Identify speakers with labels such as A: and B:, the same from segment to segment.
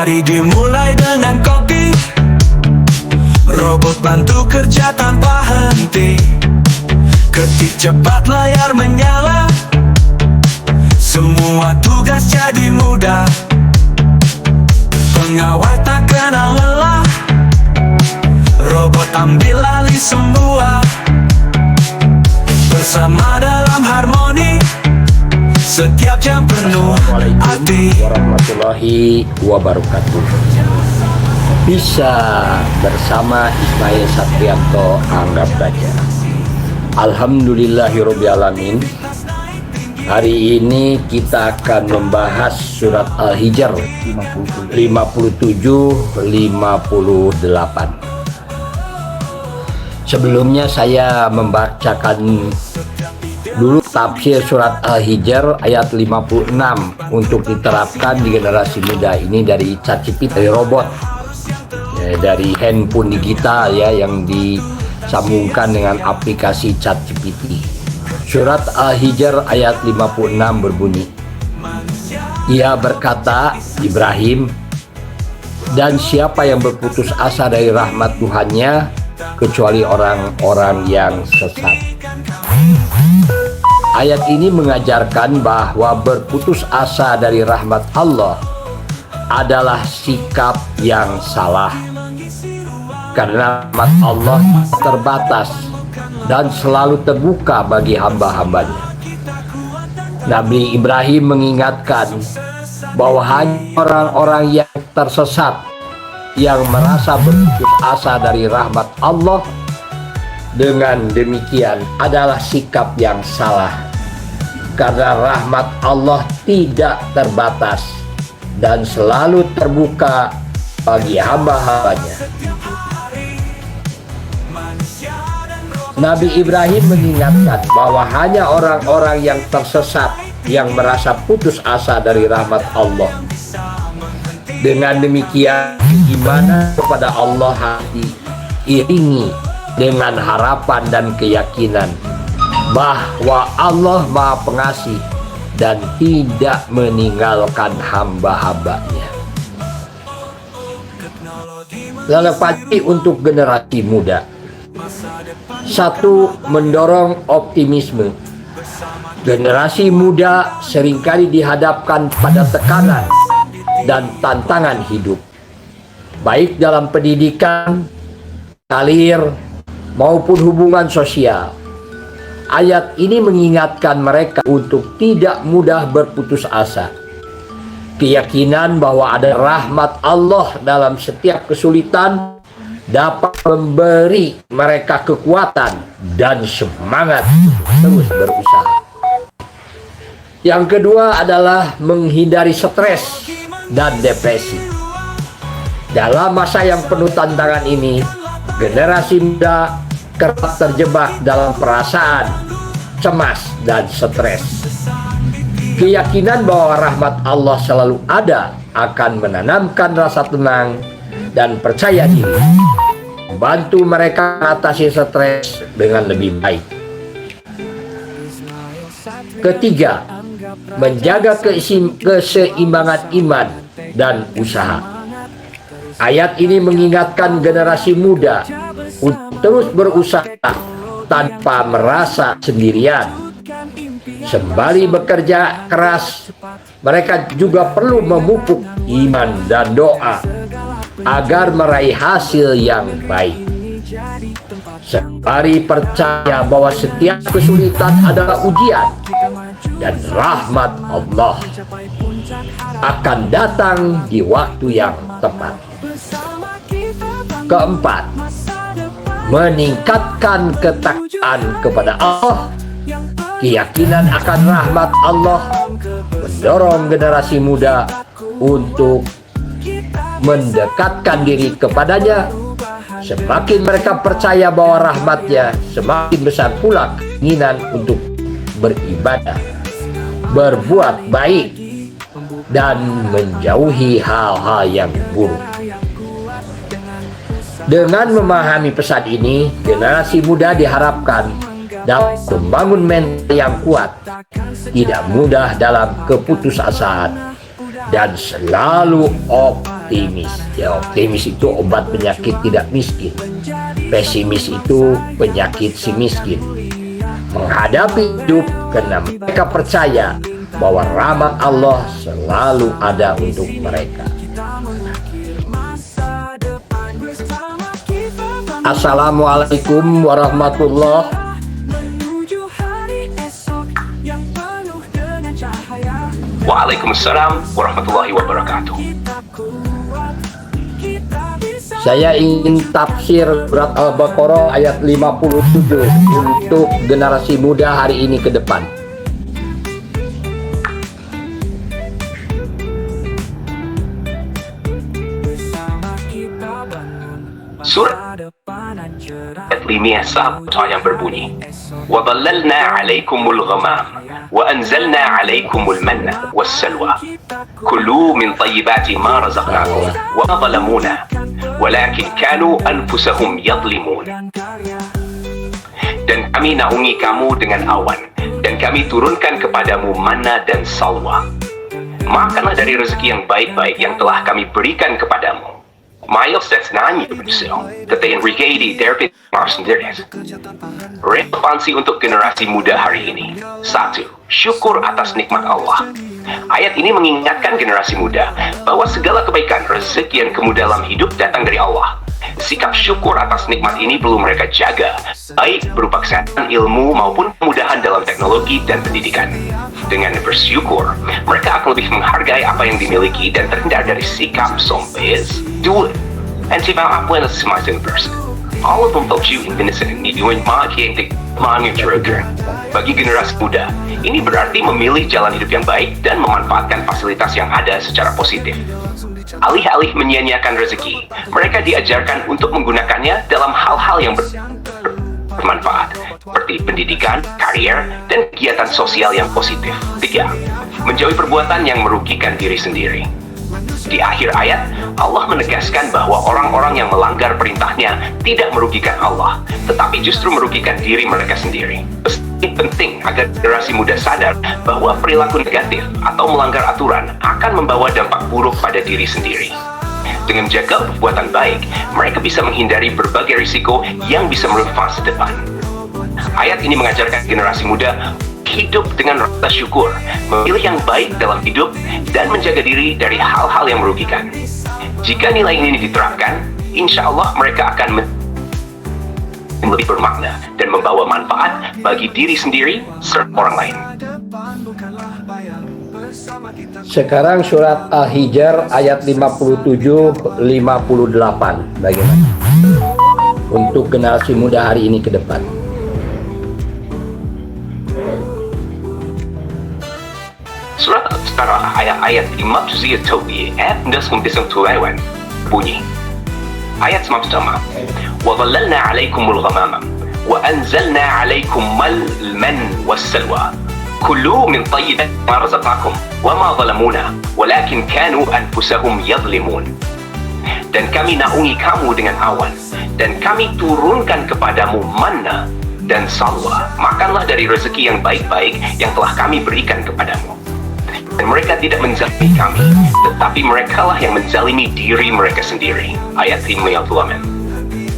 A: Hari dimulai dengan kopi, robot bantu kerja tanpa henti. Ketik cepat layar menyala, semua tugas jadi mudah. Pengawal tak kenal lelah, robot ambil alih semua. Bersama dalam harmoni, setiap jam penuh arti.
B: Warahmatullahi wabarakatuh. Bisa bersama Ismail Satrianto Anggap Baca. Alhamdulillahirobbilalamin. Hari ini kita akan membahas surat Al-Hijr 57-58. Sebelumnya saya membacakan dulu tafsir surat Al-Hijr ayat 56 untuk diterapkan di generasi muda ini dari ChatGPT, robot ya, dari handphone digital ya, yang disambungkan dengan aplikasi ChatGPT. Surat Al-Hijr ayat 56 berbunyi, ia berkata, Ibrahim, dan siapa yang berputus asa dari rahmat Tuhannya kecuali orang-orang yang sesat. Ayat ini mengajarkan bahwa berputus asa dari rahmat Allah adalah sikap yang salah, karena rahmat Allah terbatas dan selalu terbuka bagi hamba-hambanya. Nabi Ibrahim mengingatkan bahwa hanya orang-orang yang tersesat yang merasa berputus asa dari rahmat Allah. Dengan demikian adalah sikap yang salah, karena rahmat Allah tidak terbatas dan selalu terbuka bagi hamba-hambanya. Nabi Ibrahim mengingatkan bahwa hanya orang-orang yang tersesat yang merasa putus asa dari rahmat Allah. Dengan demikian, iman kepada Allah harus diiringi dengan harapan dan keyakinan bahwa Allah Maha Pengasih dan tidak meninggalkan hamba-hambanya. Lalu pasti untuk generasi muda. 1. Mendorong optimisme. Generasi muda seringkali dihadapkan pada tekanan dan tantangan hidup, baik dalam pendidikan, karir, maupun hubungan sosial. Ayat ini mengingatkan mereka untuk tidak mudah berputus asa. Keyakinan bahwa ada rahmat Allah dalam setiap kesulitan dapat memberi mereka kekuatan dan semangat terus berusaha. Yang kedua adalah menghindari stres dan depresi. Dalam masa yang penuh tantangan ini, generasi muda kerap terjebak dalam perasaan cemas dan stres. Keyakinan bahwa rahmat Allah selalu ada akan menanamkan rasa tenang dan percaya diri, membantu mereka mengatasi stres dengan lebih baik. Ketiga, menjaga keseimbangan iman dan usaha. Ayat ini mengingatkan generasi muda untuk terus berusaha tanpa merasa sendirian. Sembari bekerja keras, mereka juga perlu memupuk iman dan doa agar meraih hasil yang baik. Sembari percaya bahwa setiap kesulitan adalah ujian dan rahmat Allah akan datang di waktu yang tepat. Keempat, meningkatkan ketakwaan kepada Allah. Keyakinan akan rahmat Allah mendorong generasi muda untuk mendekatkan diri kepadanya. Semakin mereka percaya bahwa rahmatnya, semakin besar pula keinginan untuk beribadah, berbuat baik, dan menjauhi hal-hal yang buruk. Dengan memahami pesan ini, generasi muda diharapkan dapat membangun mental yang kuat, tidak mudah dalam keputusasaan, dan selalu optimis. Ya, optimis itu obat penyakit tidak miskin. Pesimis itu penyakit si miskin. Menghadapi hidup karena mereka percaya bahwa rahmat Allah selalu ada untuk mereka. Assalamualaikum warahmatullahi
C: Waalaikumsalam warahmatullahi wabarakatuh.
B: Saya ingin tafsir surat Al-Baqarah ayat 57 untuk generasi muda hari ini ke depan.
C: Surat ayat 51 yang berbunyi, وَظَلَّلْنَا عَلَيْكُمُ الْغَمَامَ وَأَنْزَلْنَا عَلَيْكُمُ الْمَنَّ وَالسَّلْوَى كُلُوا مِنْ طَيِّبَاتِ مَا رَزَقْنَاكُمْ وَمَا ظَلَمُونَا وَلَكِنْ كَانُوا أَنفُسَهُمْ يَظْلِمُونَ. Dan kami naungi kamu dengan awan, dan kami turunkan kepadamu manna dan salwa. Makanlah dari rezeki yang baik-baik yang telah kami berikan kepadamu. Majoritetsnanya berusaha, kata Enrique di David Marcinderes. Relevansi untuk generasi muda hari ini. 1. Syukur atas nikmat Allah. Ayat ini mengingatkan generasi muda bahwa segala kebaikan, rezeki, dan kemudahan dalam hidup datang dari Allah. Sikap syukur atas nikmat ini perlu mereka jaga, baik berupa kesehatan, ilmu, maupun kemudahan dalam teknologi dan pendidikan. Dengan bersyukur, mereka akan lebih menghargai apa yang dimiliki dan terhindar dari sikap sombong. 2. Anti-bawah apa yang semakin versi. Allah mempunyai Indonesia ini dengan makin mengerjakan. Bagi generasi muda, ini berarti memilih jalan hidup yang baik dan memanfaatkan fasilitas yang ada secara positif. Alih-alih menyia-nyiakan rezeki, mereka diajarkan untuk menggunakannya dalam hal-hal yang bermanfaat, seperti pendidikan, karier, dan kegiatan sosial yang positif. 3. Menjauhi perbuatan yang merugikan diri sendiri. Di akhir ayat, Allah menegaskan bahwa orang-orang yang melanggar perintahnya tidak merugikan Allah, tetapi justru merugikan diri mereka sendiri. Ini penting agar generasi muda sadar bahwa perilaku negatif atau melanggar aturan akan membawa dampak buruk pada diri sendiri. Dengan menjaga perbuatan baik, mereka bisa menghindari berbagai risiko yang bisa merugikan masa depan. Ayat ini mengajarkan generasi muda hidup dengan rasa syukur, memilih yang baik dalam hidup, dan menjaga diri dari hal-hal yang merugikan. Jika nilai ini diterapkan, insya Allah mereka akan lebih bermakna dan membawa manfaat bagi diri sendiri serta orang lain.
B: Sekarang surat Al-Hijr ayat 57-58. Bagaimana untuk generasi muda hari ini ke depan?
C: Surat Al-Baqarah ayat 57 bunyi. Ayat pertama, وَظَلَّلْنَا عَلَيْكُمُ الْغَمَامَ وَأَنْزَلْنَا عَلَيْكُمُ الْمَنَّ وَالسَّلْوَى كُلُوا مِنْ طَيِّبَاتِ مَا رَزَقْنَاكُمْ وَمَا ظَلَمُونَا وَلَكِنْ كَانُوا أَنفُسَهُمْ يَظْلِمُونَ. Dan kami naungi kamu dengan awan, dan kami turunkan kepadamu manna dan salwa. Makanlah dari rezeki yang baik-baik yang telah kami berikan kepadamu. Dan mereka tidak menzalimi kami, tetapi merekalah yang menzalimi diri mereka sendiri. Ayat 58.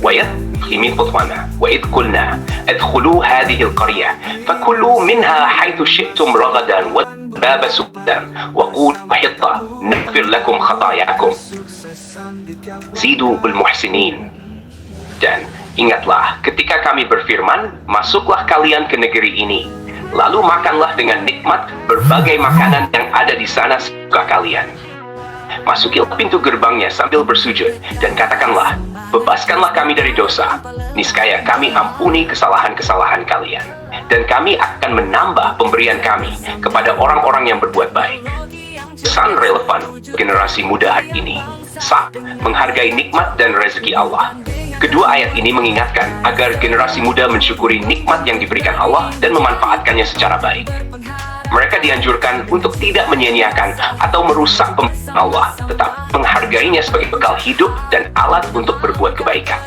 C: وَيَدْخِلُ خُطْوَانَا وَإِذْ قُلْنَا ادْخُلُوا هَذِهِ الْقَرْيَةَ فَكُلُوا مِنْهَا حَيْثُ شِئْتُمْ رَغَدًا وَالْبَابَ سُدًّا وَقُولُوا حِطَّةٌ نَغْفِرْ لَكُمْ خَطَايَاكُمْ زِيدُوا بِالْمُحْسِنِينَ. Dan ingatlah ketika kami berfirman, masuklah kalian ke negeri ini, lalu makanlah dengan nikmat berbagai makanan yang ada di sana sesuka kalian. Masukilah pintu gerbangnya sambil bersujud, dan katakanlah, bebaskanlah kami dari dosa. Niscaya kami ampuni kesalahan-kesalahan kalian, dan kami akan menambah pemberian kami kepada orang-orang yang berbuat baik. Pesan relevan generasi muda hari ini, menghargai nikmat dan rezeki Allah. Kedua ayat ini mengingatkan agar generasi muda mensyukuri nikmat yang diberikan Allah dan memanfaatkannya secara baik. Mereka dianjurkan untuk tidak menyia-nyiakan atau merusak pemberian Allah, tetap menghargainya sebagai bekal hidup dan alat untuk berbuat kebaikan.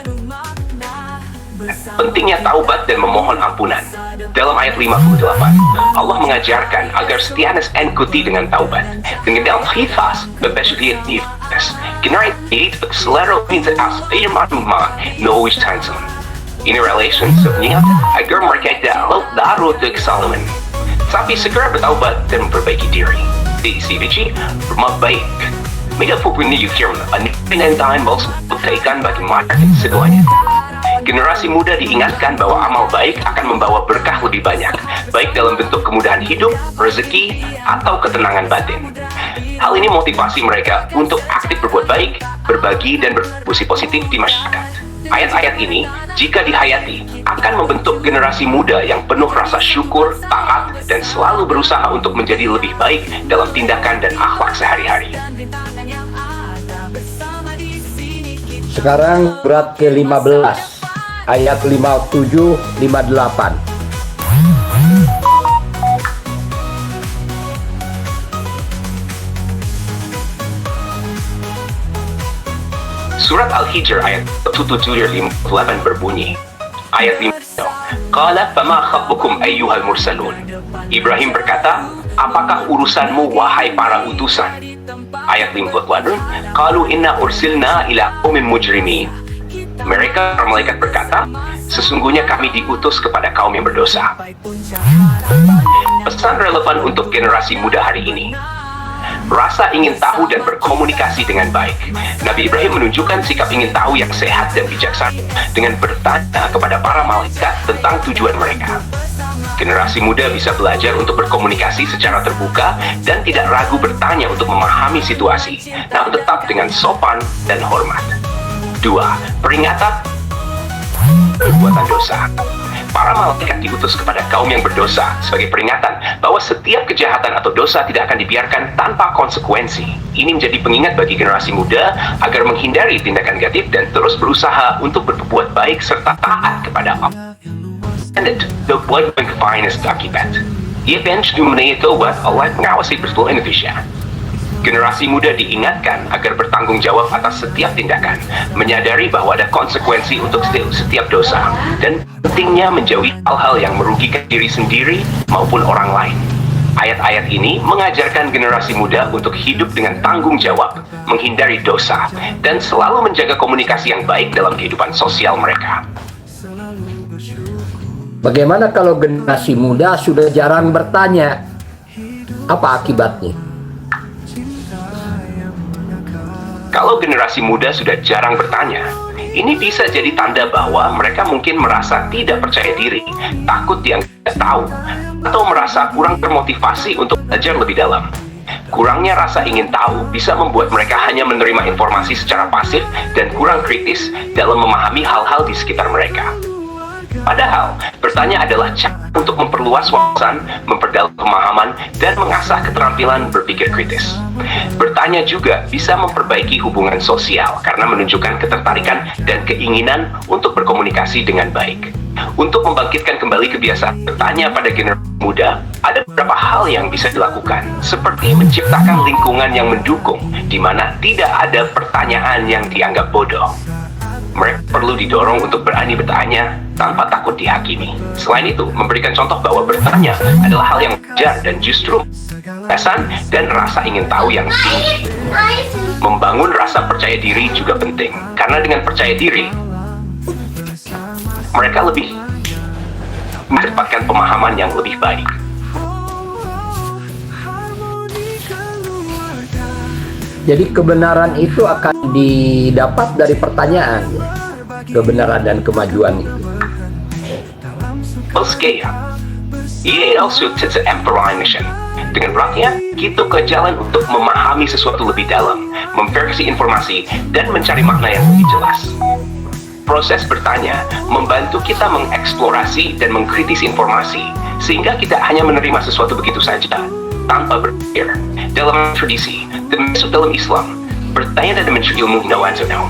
C: pentingnya taubat dan memohon ampunan. Dalam ayat 58, Allah mengajarkan agar setianes ikuti dengan taubat. Dengan dalam khifas, bebasudiyat nifas, generate selero minta aspir matuma, no wish tansun. Ini relationship-nya agar mereka daruh ke kesalahan. Tapi segera bertaubat dan memperbaiki diri. Di CBG, rumah baik. Mereka punya yukir, penentangan bals kebaikan bagi masyarakat semuanya. Generasi muda diingatkan bahwa amal baik akan membawa berkah lebih banyak, baik dalam bentuk kemudahan hidup, rezeki, atau ketenangan batin. Hal ini motivasi mereka untuk aktif berbuat baik, berbagi, dan berkontribusi positif di masyarakat. Ayat-ayat ini, jika dihayati, akan membentuk generasi muda yang penuh rasa syukur, taat, dan selalu berusaha untuk menjadi lebih baik dalam tindakan dan akhlak sehari-hari.
B: Sekarang surat ke-15, ayat 57-58.
C: Surat Al-Hijr ayat 57-58 berbunyi, ayat 5, Qala fama khabbukum ayyuhal mursalun. Ibrahim berkata, apakah urusanmu wahai para utusan? Ayat 58, Qalu inna ursilna ila qaumin mujrimin. Mereka, para malaikat berkata, sesungguhnya kami diutus kepada kaum yang berdosa. Pesan relevan untuk generasi muda hari ini. Rasa ingin tahu dan berkomunikasi dengan baik. Nabi Ibrahim menunjukkan sikap ingin tahu yang sehat dan bijaksana dengan bertanya kepada para malaikat tentang tujuan mereka. Generasi muda bisa belajar untuk berkomunikasi secara terbuka dan tidak ragu bertanya untuk memahami situasi, namun tetap dengan sopan dan hormat. 2. Peringatan perbuatan dosa. Para malaikat diutus kepada kaum yang berdosa sebagai peringatan bahwa setiap kejahatan atau dosa tidak akan dibiarkan tanpa konsekuensi. Ini menjadi pengingat bagi generasi muda agar menghindari tindakan negatif dan terus berusaha untuk berbuat baik serta taat kepada Allah. And the blood bank finest akibat. Ia bench dunia itu buat Allah mengawasi betul Indonesia. Generasi muda diingatkan agar bertanggung jawab atas setiap tindakan, menyadari bahwa ada konsekuensi untuk setiap dosa, dan pentingnya menjauhi hal-hal yang merugikan diri sendiri maupun orang lain. Ayat-ayat ini mengajarkan generasi muda untuk hidup dengan tanggung jawab, menghindari dosa, dan selalu menjaga komunikasi yang baik dalam kehidupan sosial mereka.
B: Bagaimana kalau generasi muda sudah jarang bertanya? Apa akibatnya?
C: Kalau generasi muda sudah jarang bertanya, ini bisa jadi tanda bahwa mereka mungkin merasa tidak percaya diri, takut dianggap tidak tahu, atau merasa kurang termotivasi untuk belajar lebih dalam. Kurangnya rasa ingin tahu bisa membuat mereka hanya menerima informasi secara pasif dan kurang kritis dalam memahami hal-hal di sekitar mereka. Padahal, bertanya adalah cara untuk memperluas wawasan, memperdalam pemahaman, dan mengasah keterampilan berpikir kritis. Bertanya juga bisa memperbaiki hubungan sosial karena menunjukkan ketertarikan dan keinginan untuk berkomunikasi dengan baik. Untuk membangkitkan kembali kebiasaan bertanya pada generasi muda, ada beberapa hal yang bisa dilakukan, seperti menciptakan lingkungan yang mendukung, di mana tidak ada pertanyaan yang dianggap bodoh. Mereka perlu didorong untuk berani bertanya tanpa takut dihakimi. Selain itu, memberikan contoh bahwa bertanya adalah hal yang wajar dan justru kesan dan rasa ingin tahu yang tinggi. Membangun rasa percaya diri juga penting, karena dengan percaya diri, mereka lebih mendapatkan pemahaman yang lebih baik.
B: Jadi kebenaran itu akan didapat dari pertanyaan, kebenaran dan kemajuan itu.
C: Ini also to emperor mission. Dengan beratnya, kita ke jalan untuk memahami sesuatu lebih dalam, memverifikasi informasi, dan mencari makna yang lebih jelas. Proses bertanya membantu kita mengeksplorasi dan mengkritis informasi, sehingga kita hanya menerima sesuatu begitu saja, tanpa berpikir. Dalam tradisi, termasuk dalam Islam, bertanya dan mencari ilmu no answer no.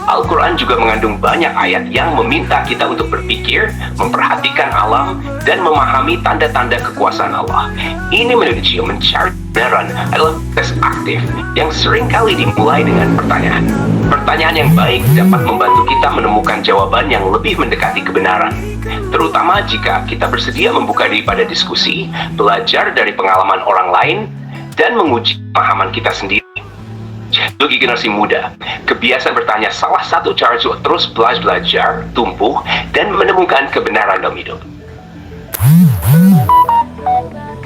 C: Al-Quran juga mengandung banyak ayat yang meminta kita untuk berpikir, memperhatikan alam, dan memahami tanda-tanda kekuasaan Allah. Ini menuju mencari kebenaran adalah proses aktif yang seringkali dimulai dengan pertanyaan. Pertanyaan yang baik dapat membantu kita menemukan jawaban yang lebih mendekati kebenaran. Terutama jika kita bersedia membuka diri pada diskusi, belajar dari pengalaman orang lain, dan menguji pemahaman kita sendiri. Bagi generasi muda, kebiasaan bertanya salah satu cara untuk terus belajar, tumbuh, dan menemukan kebenaran dalam hidup.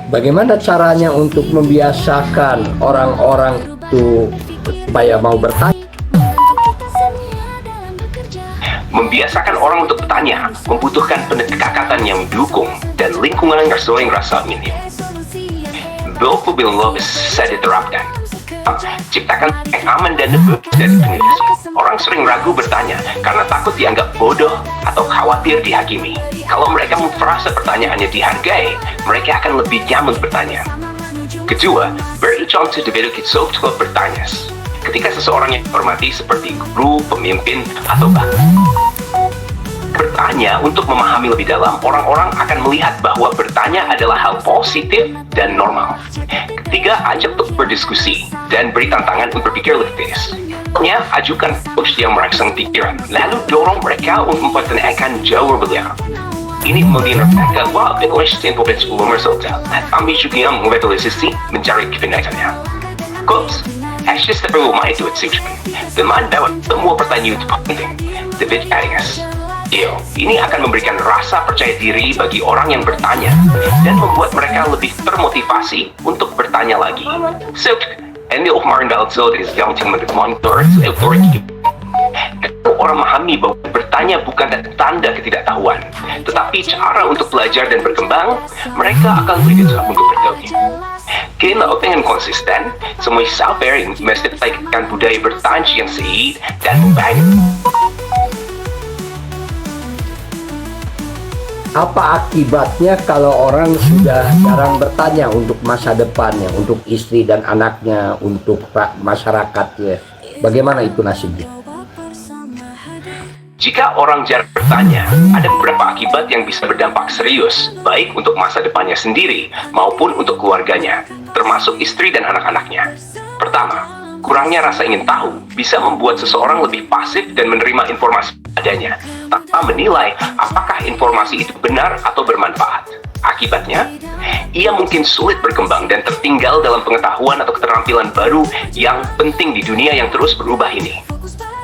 B: Bagaimana caranya untuk membiasakan orang-orang itu supaya mau bertanya?
C: Membiasakan orang untuk bertanya membutuhkan pendekatan yang mendukung dan lingkungan yang sering rasa minim. Both will love bisa diterapkan. Ciptakan yang aman dan nebus dari penulis. Orang sering ragu bertanya karena takut dianggap bodoh atau khawatir dihakimi. Kalau mereka merasa pertanyaannya dihargai, mereka akan lebih nyaman bertanya. Kedua, beri contoh individu kita untuk bertanya. Ketika seseorang yang dihormati seperti guru, pemimpin, atau bahkan bertanya untuk memahami lebih dalam, orang-orang akan melihat bahwa bertanya adalah hal positif dan normal. Ketiga, ajak untuk berdiskusi dan beri tantangan untuk berpikir lebih kritis. Ajukan coach yang merangsang pikiran, lalu dorong mereka untuk mempertanyakan jawaban beliau. Ini kemudian mereka penulis tempoh sebelum resultat. Kami juga mengevaluasi mencari kebenarannya. Coach, Ashes perlu main itu teman bahwa semua pertanyaan itu penting. David Arias. Ini akan memberikan rasa percaya diri bagi orang yang bertanya dan membuat mereka lebih termotivasi untuk bertanya lagi. So, Andi Omar Dalzod is going to monitor authority. Orang memahami bahwa bertanya bukan tanda ketidaktahuan, tetapi cara untuk belajar dan berkembang, mereka akan begitu untuk bertanya. Kalau dengan konsisten, semua sabar yang mesti menciptakan budaya bertanya yang sehat dan membangun.
B: Apa akibatnya kalau orang sudah jarang bertanya untuk masa depannya, untuk istri dan anaknya, untuk masyarakatnya? Bagaimana itu nasibnya?
C: Jika orang jarang bertanya, ada beberapa akibat yang bisa berdampak serius, baik untuk masa depannya sendiri maupun untuk keluarganya, termasuk istri dan anak-anaknya. Pertama, kurangnya rasa ingin tahu bisa membuat seseorang lebih pasif dan menerima informasi adanya, tanpa menilai apakah informasi itu benar atau bermanfaat. Akibatnya, ia mungkin sulit berkembang dan tertinggal dalam pengetahuan atau keterampilan baru yang penting di dunia yang terus berubah ini.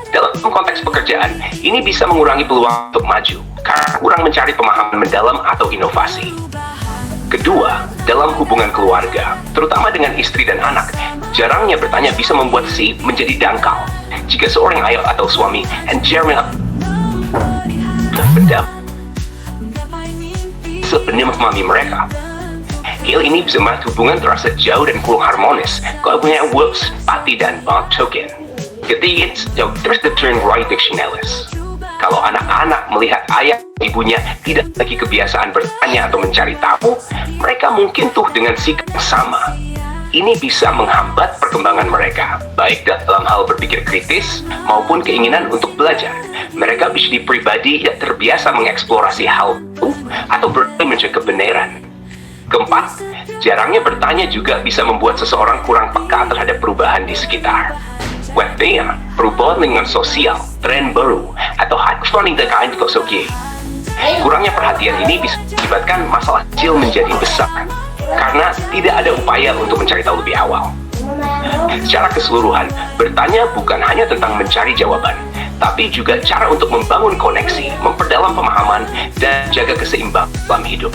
C: Dalam konteks pekerjaan, ini bisa mengurangi peluang untuk maju, karena kurang mencari pemahaman mendalam atau inovasi. Kedua, dalam hubungan keluarga, terutama dengan istri dan anak, jarangnya bertanya bisa membuat si menjadi dangkal. Jika seorang ayah atau suami jarang berdamping sepenuhnya memahami mereka, hal ini bisa membuat hubungan terasa jauh dan kurang harmonis. Kalau punya works, pati dan token. Ketiga, terus the turn right dictionaries. Kalau anak-anak melihat ayah ibunya tidak lagi kebiasaan bertanya atau mencari tahu, mereka mungkin tuh dengan sikap yang sama. Ini bisa menghambat perkembangan mereka, baik dalam hal berpikir kritis maupun keinginan untuk belajar. Mereka bisa di pribadi yang terbiasa mengeksplorasi hal itu atau berani mencari kebenaran. Keempat, jarangnya bertanya juga bisa membuat seseorang kurang peka terhadap perubahan di sekitar. Webnya, perubahan lingkungan sosial, tren baru, atau hal-hal terkait teknologi. Kurangnya perhatian ini bisa mengakibatkan masalah kecil menjadi besar, karena tidak ada upaya untuk mencari tahu lebih awal. Secara keseluruhan, bertanya bukan hanya tentang mencari jawaban, tapi juga cara untuk membangun koneksi, memperdalam pemahaman, dan jaga keseimbangan dalam hidup.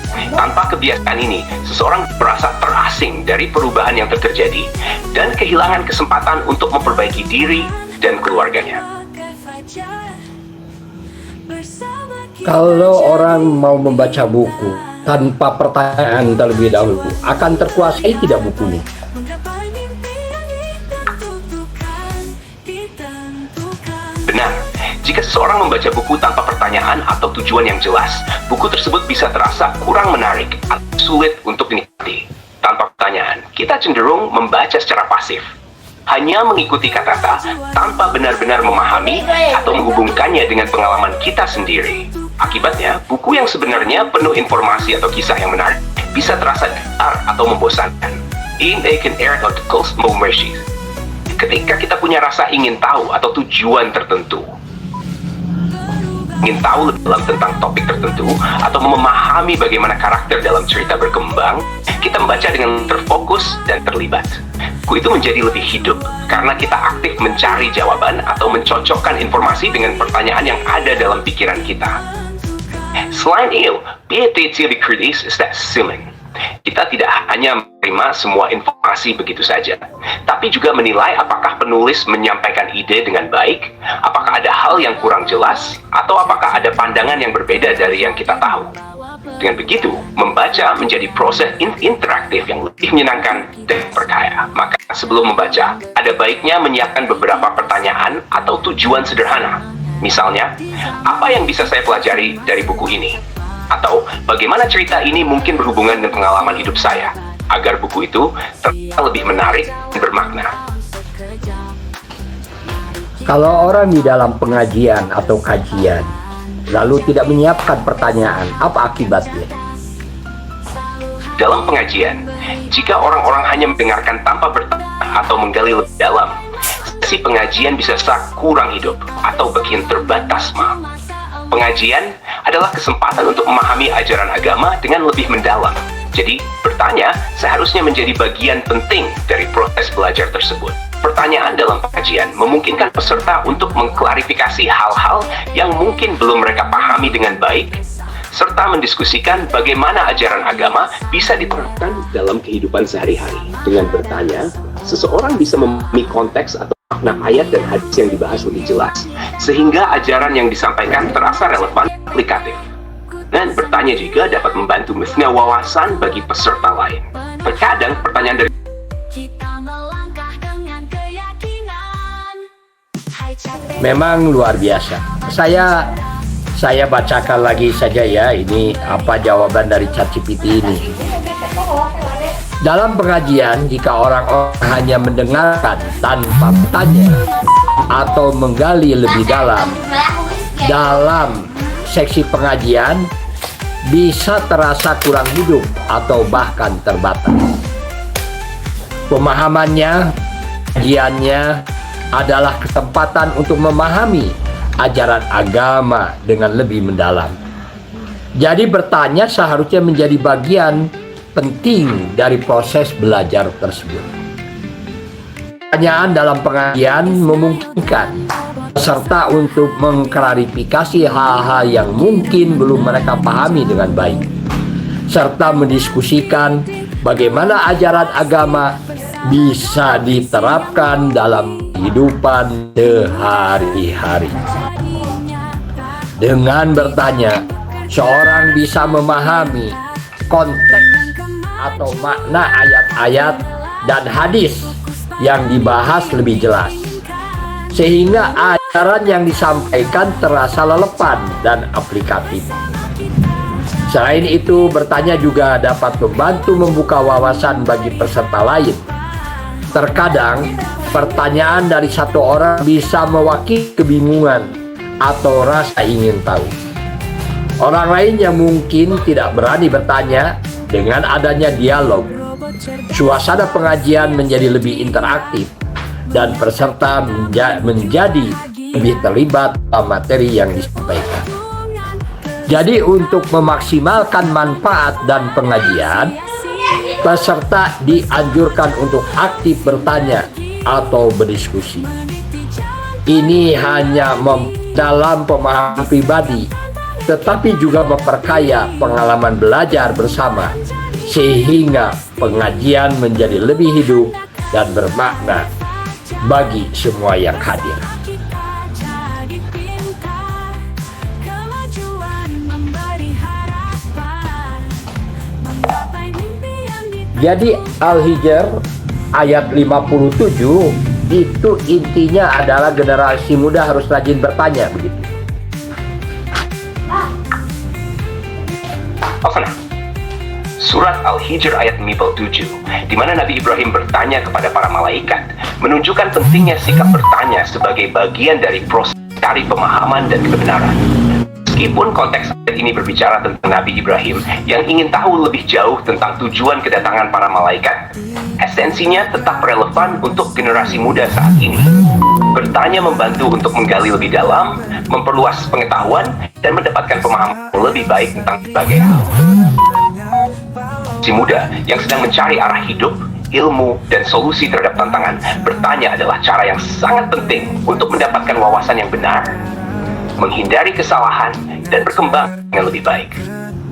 C: Tanpa kebiasaan ini, seseorang merasa terasing dari perubahan yang terjadi dan kehilangan kesempatan untuk memperbaiki diri dan keluarganya.
B: Kalau orang mau membaca buku tanpa pertanyaan terlebih dahulu, akan terkuasai tidak bukunya?
C: Benar, jika seseorang membaca buku tanpa pertanyaan atau tujuan yang jelas, buku tersebut bisa terasa kurang menarik atau sulit untuk dinikmati. Tanpa pertanyaan, kita cenderung membaca secara pasif. hanya mengikuti kata-kata tanpa benar-benar memahami atau menghubungkannya dengan pengalaman kita sendiri. Akibatnya, buku yang sebenarnya penuh informasi atau kisah yang menarik bisa terasa datar atau membosankan. Ketika kita punya rasa ingin tahu atau tujuan tertentu, ingin tahu lebih dalam tentang topik tertentu atau memahami bagaimana karakter dalam cerita berkembang, kita membaca dengan terfokus dan terlibat. Buku itu menjadi lebih hidup karena kita aktif mencari jawaban atau mencocokkan informasi dengan pertanyaan yang ada dalam pikiran kita. Selain itu, PTT kritis is simming. Kita tidak hanya menerima semua informasi begitu saja, tapi juga menilai apakah penulis menyampaikan ide dengan baik, apakah ada hal yang kurang jelas, atau apakah ada pandangan yang berbeda dari yang kita tahu. Dengan begitu, membaca menjadi proses interaktif yang lebih menyenangkan dan berkaya. Maka sebelum membaca, ada baiknya menyiapkan beberapa pertanyaan atau tujuan sederhana. Misalnya, apa yang bisa saya pelajari dari buku ini? Atau bagaimana cerita ini mungkin berhubungan dengan pengalaman hidup saya, agar buku itu terasa lebih menarik dan bermakna.
B: Kalau orang di dalam pengajian atau kajian lalu tidak menyiapkan pertanyaan, apa akibatnya?
C: Dalam pengajian, jika orang-orang hanya mendengarkan tanpa bertanya atau menggali lebih dalam, sesi pengajian bisa kurang hidup atau makin terbatas. Pengajian adalah kesempatan untuk memahami ajaran agama dengan lebih mendalam. Jadi, bertanya seharusnya menjadi bagian penting dari proses belajar tersebut. Pertanyaan dalam pengajian memungkinkan peserta untuk mengklarifikasi hal-hal yang mungkin belum mereka pahami dengan baik, serta mendiskusikan bagaimana ajaran agama bisa diterapkan dalam kehidupan sehari-hari. Dengan bertanya, seseorang bisa memahami konteks atau makna ayat dan hadis yang dibahas lebih jelas, sehingga ajaran yang disampaikan terasa relevan dan aplikatif. Dan bertanya juga dapat membantu menambah wawasan bagi peserta lain. Terkadang pertanyaan dari
B: memang luar biasa. Saya bacakan lagi saja ya, ini apa jawaban dari ChatGPT ini. Dalam pengajian, jika orang-orang hanya mendengarkan tanpa bertanya atau menggali lebih dalam seksi pengajian, bisa terasa kurang hidup atau bahkan terbatas. Pemahamannya, kajiannya adalah kesempatan untuk memahami ajaran agama dengan lebih mendalam. Jadi bertanya seharusnya menjadi bagian penting dari proses belajar tersebut. Pertanyaan dalam pengajian memungkinkan peserta untuk mengklarifikasi hal-hal yang mungkin belum mereka pahami dengan baik, serta mendiskusikan bagaimana ajaran agama bisa diterapkan dalam kehidupan sehari-hari. Dengan bertanya, seorang bisa memahami konteks atau makna ayat-ayat dan hadis yang dibahas lebih jelas, sehingga ajaran yang disampaikan terasa relevan dan aplikatif. Selain itu, bertanya juga dapat membantu membuka wawasan bagi peserta lain. Terkadang, pertanyaan dari satu orang bisa mewakili kebingungan atau rasa ingin tahu. Orang lain yang mungkin tidak berani bertanya, dengan adanya dialog, suasana pengajian menjadi lebih interaktif dan peserta menjadi lebih terlibat dalam materi yang disampaikan. Jadi untuk memaksimalkan manfaat dan pengajian, peserta dianjurkan untuk aktif bertanya atau berdiskusi. Ini hanya dalam pemahaman pribadi, tetapi juga memperkaya pengalaman belajar bersama, sehingga pengajian menjadi lebih hidup dan bermakna bagi semua yang hadir. Jadi Al-Hijr ayat 57 itu intinya adalah generasi muda harus rajin bertanya, begitu.
C: surat Al-Hijr ayat 57, di mana Nabi Ibrahim bertanya kepada para malaikat, menunjukkan pentingnya sikap bertanya sebagai bagian dari proses cari pemahaman dan kebenaran. Meskipun konteks ayat ini berbicara tentang Nabi Ibrahim yang ingin tahu lebih jauh tentang tujuan kedatangan para malaikat, esensinya tetap relevan untuk generasi muda saat ini. Bertanya membantu untuk menggali lebih dalam, memperluas pengetahuan, dan mendapatkan pemahaman lebih baik tentang berbagai hal. Si muda yang sedang mencari arah hidup, ilmu, dan solusi terhadap tantangan, bertanya adalah cara yang sangat penting untuk mendapatkan wawasan yang benar, menghindari kesalahan, dan berkembang dengan lebih baik.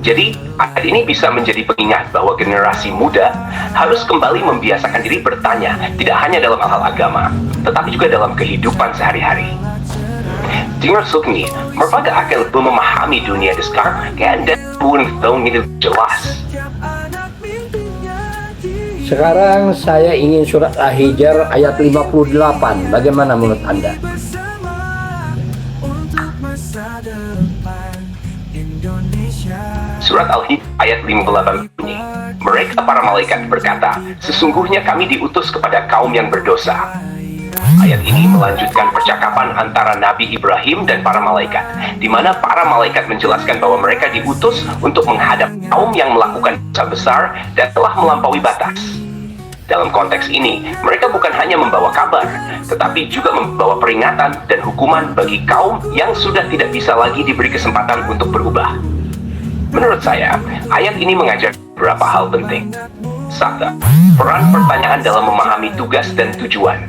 C: Jadi, ayat ini bisa menjadi pengingat bahwa generasi muda harus kembali membiasakan diri bertanya, tidak hanya dalam hal agama, tetapi juga dalam kehidupan sehari-hari. Dengar Sukni, merupakan akan belum memahami dunia di sekarang, dan pun tahu itu jelas.
B: Sekarang saya ingin surat Al-Hijr ayat 58. Bagaimana menurut Anda?
C: Surat Al-Hijr ayat 58 bunyi, mereka para malaikat berkata, sesungguhnya kami diutus kepada kaum yang berdosa. Ayat ini melanjutkan percakapan antara Nabi Ibrahim dan para malaikat, di mana para malaikat menjelaskan bahwa mereka diutus untuk menghadap kaum yang melakukan dosa besar dan telah melampaui batas. Dalam konteks ini, mereka bukan hanya membawa kabar, tetapi juga membawa peringatan dan hukuman bagi kaum yang sudah tidak bisa lagi diberi kesempatan untuk berubah. Menurut saya, ayat ini mengajar beberapa hal penting. 1. Peran pertanyaan dalam memahami tugas dan tujuan.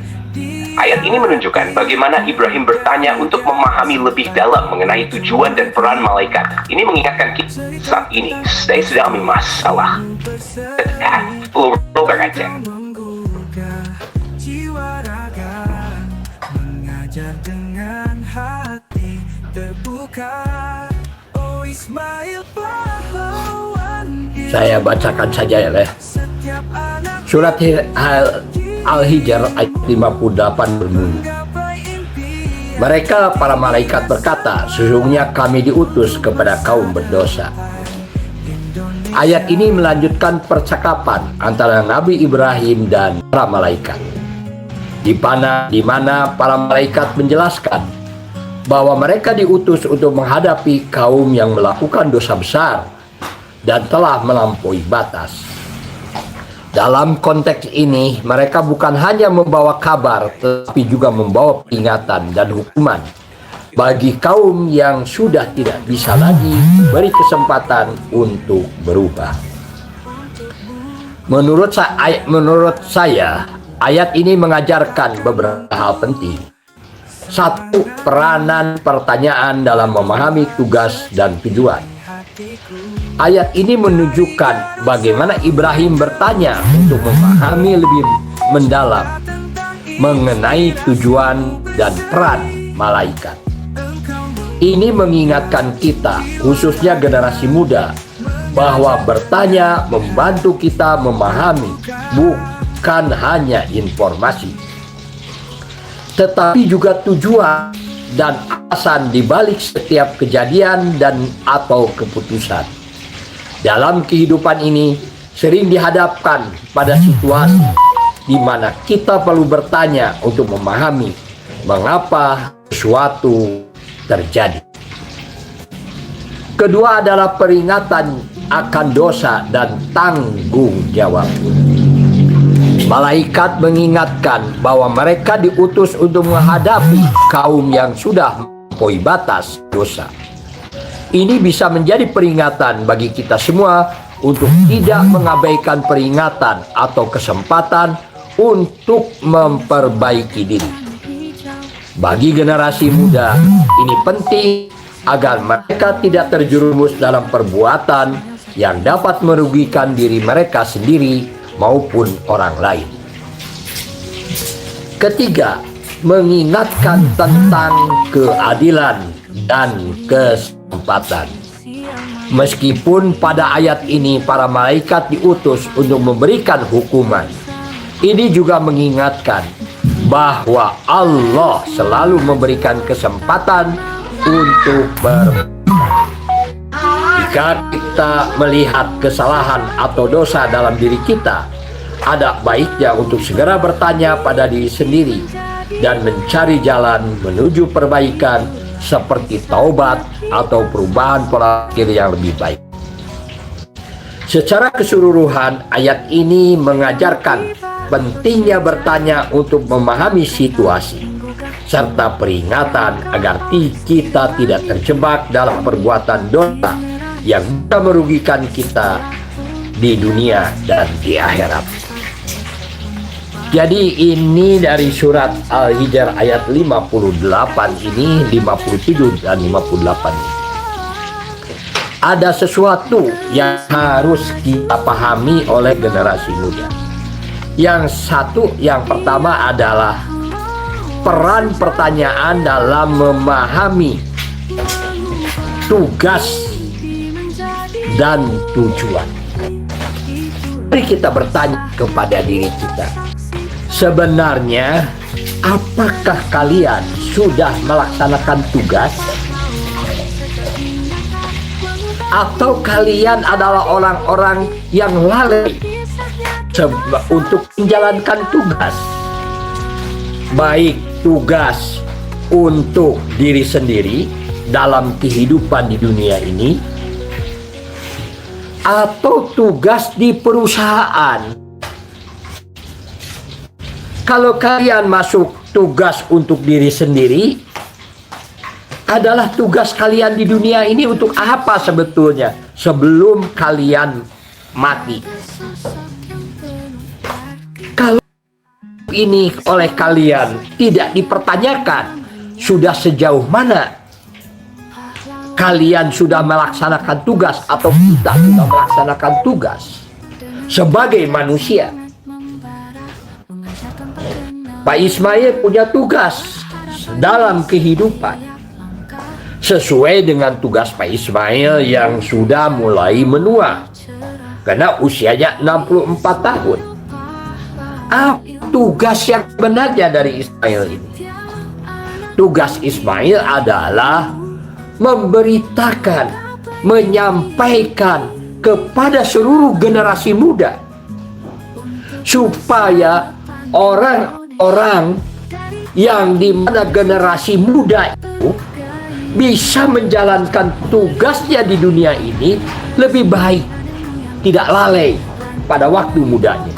C: Ayat ini menunjukkan bagaimana Ibrahim bertanya untuk memahami lebih dalam mengenai tujuan dan peran malaikat. Ini mengingatkan kita saat ini sedang masalah.
A: Mengajar dengan hati terbuka. Oh Ismail pahlawan.
B: Saya bacakan saja ya. Surat Al-Hijr ayat 58 berbunyi, mereka para malaikat berkata, sesungguhnya kami diutus kepada kaum berdosa. Ayat ini melanjutkan percakapan antara Nabi Ibrahim dan para malaikat, di mana para malaikat menjelaskan bahwa mereka diutus untuk menghadapi kaum yang melakukan dosa besar dan telah melampaui batas. Dalam konteks ini, mereka bukan hanya membawa kabar, tetapi juga membawa peringatan dan hukuman bagi kaum yang sudah tidak bisa lagi beri kesempatan untuk berubah. Menurut saya, ayat ini mengajarkan beberapa hal penting. 1. Peranan pertanyaan dalam memahami tugas dan tujuan. Ayat ini menunjukkan bagaimana Ibrahim bertanya untuk memahami lebih mendalam mengenai tujuan dan peran malaikat. Ini mengingatkan kita, khususnya generasi muda, bahwa bertanya membantu kita memahami bukan hanya informasi, tetapi juga tujuan dan alasan di balik setiap kejadian dan atau keputusan. Dalam kehidupan ini sering dihadapkan pada situasi di mana kita perlu bertanya untuk memahami mengapa sesuatu terjadi. Kedua adalah peringatan akan dosa dan tanggung jawab. Malaikat mengingatkan bahwa mereka diutus untuk menghadapi kaum yang sudah melampaui batas dosa. Ini bisa menjadi peringatan bagi kita semua untuk tidak mengabaikan peringatan atau kesempatan untuk memperbaiki diri. Bagi generasi muda, ini penting agar mereka tidak terjerumus dalam perbuatan yang dapat merugikan diri mereka sendiri maupun orang lain. Ketiga, mengingatkan tentang keadilan dan kesempatan. Meskipun pada ayat ini para malaikat diutus untuk memberikan hukuman, ini juga mengingatkan bahwa Allah selalu memberikan kesempatan untuk berbuat. Jika kita melihat kesalahan atau dosa dalam diri kita, ada baiknya untuk segera bertanya pada diri sendiri dan mencari jalan menuju perbaikan seperti taubat atau perubahan pola pikir yang lebih baik. Secara keseluruhan, ayat ini mengajarkan pentingnya bertanya untuk memahami situasi, serta peringatan agar kita tidak terjebak dalam perbuatan dosa yang bisa merugikan kita di dunia dan di akhirat. Jadi ini dari surat Al-Hijr ayat 58 ini, 57 dan 58 ini. Ada sesuatu yang harus kita pahami oleh generasi muda. Yang pertama adalah peran pertanyaan dalam memahami tugas dan tujuan. Mari kita bertanya kepada diri kita, sebenarnya apakah kalian sudah melaksanakan tugas? Atau kalian adalah orang-orang yang lalai untuk menjalankan tugas? Baik tugas untuk diri sendiri dalam kehidupan di dunia ini, atau tugas di perusahaan. Kalau kalian masuk tugas untuk diri sendiri, adalah tugas kalian di dunia ini untuk apa sebetulnya sebelum kalian mati? Kalau ini oleh kalian tidak dipertanyakan, sudah sejauh mana kalian sudah melaksanakan tugas atau kita sudah melaksanakan tugas sebagai manusia? Pak Ismail punya tugas dalam kehidupan. Sesuai dengan tugas Pak Ismail yang sudah mulai menua, karena usianya 64 tahun. Tugas yang sebenarnya dari Ismail ini? Tugas Ismail adalah memberitakan, menyampaikan kepada seluruh generasi muda, supaya orang-orang yang di mana generasi muda itu bisa menjalankan tugasnya di dunia ini lebih baik, tidak lalai pada waktu mudanya.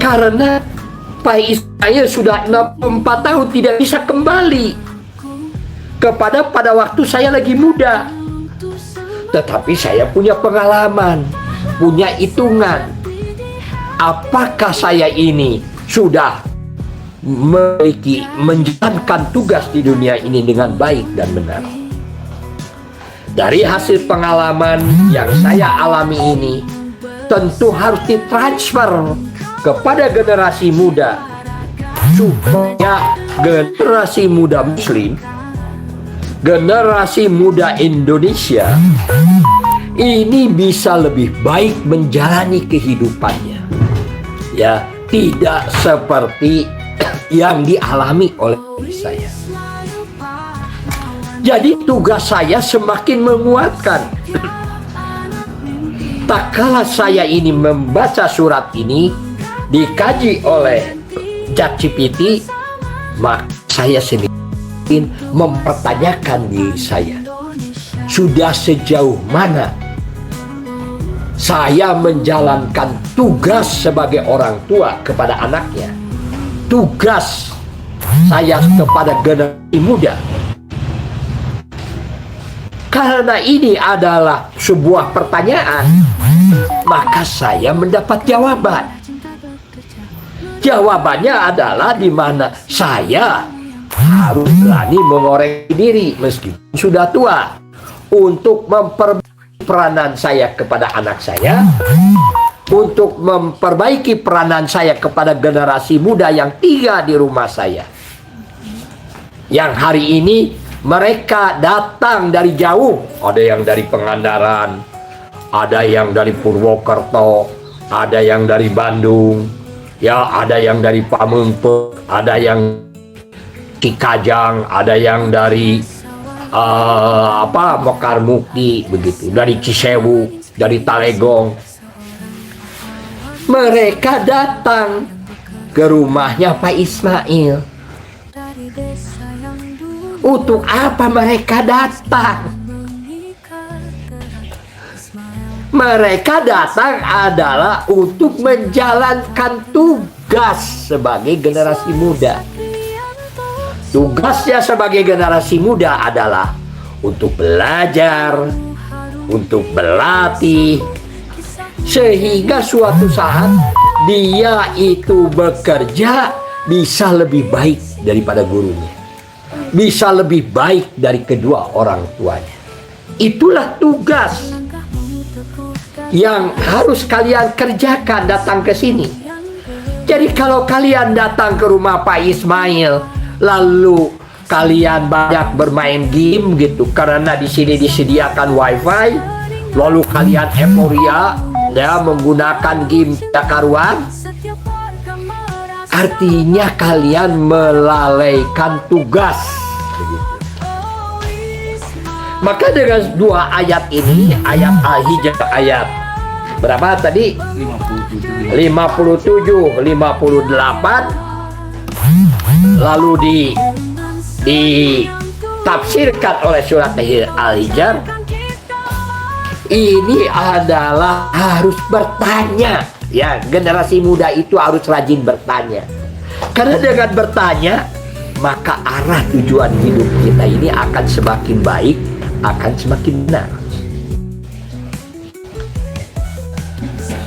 B: Karena Pak Ismail sudah 64 tahun tidak bisa kembali pada waktu saya lagi muda. Tetapi saya punya pengalaman, punya hitungan. Apakah saya ini sudah menjalankan tugas di dunia ini dengan baik dan benar? Dari hasil pengalaman yang saya alami ini, tentu harus ditransfer kepada generasi muda, supaya generasi muda Muslim, generasi muda Indonesia ini bisa lebih baik menjalani kehidupannya, ya, tidak seperti yang dialami oleh saya. Jadi tugas saya semakin menguatkan. Tak kala saya ini membaca surat ini dikaji oleh ChatGPT, maka saya sendiri mempertanyakan diri saya, sudah sejauh mana saya menjalankan tugas sebagai orang tua kepada anaknya, tugas saya kepada generasi muda. Karena ini adalah sebuah pertanyaan, maka saya mendapat jawaban. Jawabannya adalah di mana saya harus berani mengoreksi diri meskipun sudah tua, untuk memperbaiki peranan saya kepada anak saya, untuk memperbaiki peranan saya kepada generasi muda yang tinggal di rumah saya, yang hari ini mereka datang dari jauh. Ada yang dari Pangandaran, ada yang dari Purwokerto, ada yang dari Bandung, ya, ada yang dari Pamengpeuk, ada yang Cikajang, ada yang dari Mekar Mukti begitu, dari Cisewu, dari Talegong. Mereka datang ke rumahnya Pak Ismail. Untuk apa mereka datang? Mereka datang adalah untuk menjalankan tugas sebagai generasi muda. Tugasnya sebagai generasi muda adalah untuk belajar, untuk berlatih, sehingga suatu saat dia itu bekerja bisa lebih baik daripada gurunya, bisa lebih baik dari kedua orang tuanya. Itulah tugas yang harus kalian kerjakan datang ke sini. Jadi kalau kalian datang ke rumah Pak Ismail, lalu kalian banyak bermain game gitu, karena di sini disediakan wifi, lalu kalian euforia ya menggunakan game karuan, artinya kalian melalaikan tugas. Maka dengan dua ayat ini, ayat Al-Hijr ayat berapa tadi? 57, 58, lalu ditafsirkan oleh surat Al-Hijr. Ini adalah harus bertanya, ya, generasi muda itu harus rajin bertanya. Karena dengan bertanya, maka arah tujuan hidup kita ini akan semakin baik, akan semakin benar.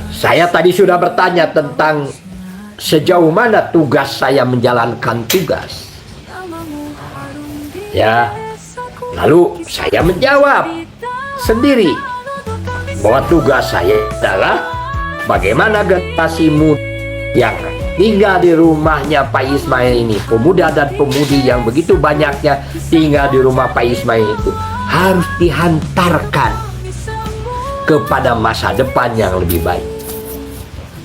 B: Saya tadi sudah bertanya tentang sejauh mana tugas saya menjalankan tugas. Ya, lalu saya menjawab sendiri bahwa tugas saya adalah bagaimana generasi muda yang tinggal di rumahnya Pak Ismail ini, pemuda dan pemudi yang begitu banyaknya tinggal di rumah Pak Ismail itu, harus dihantarkan kepada masa depan yang lebih baik.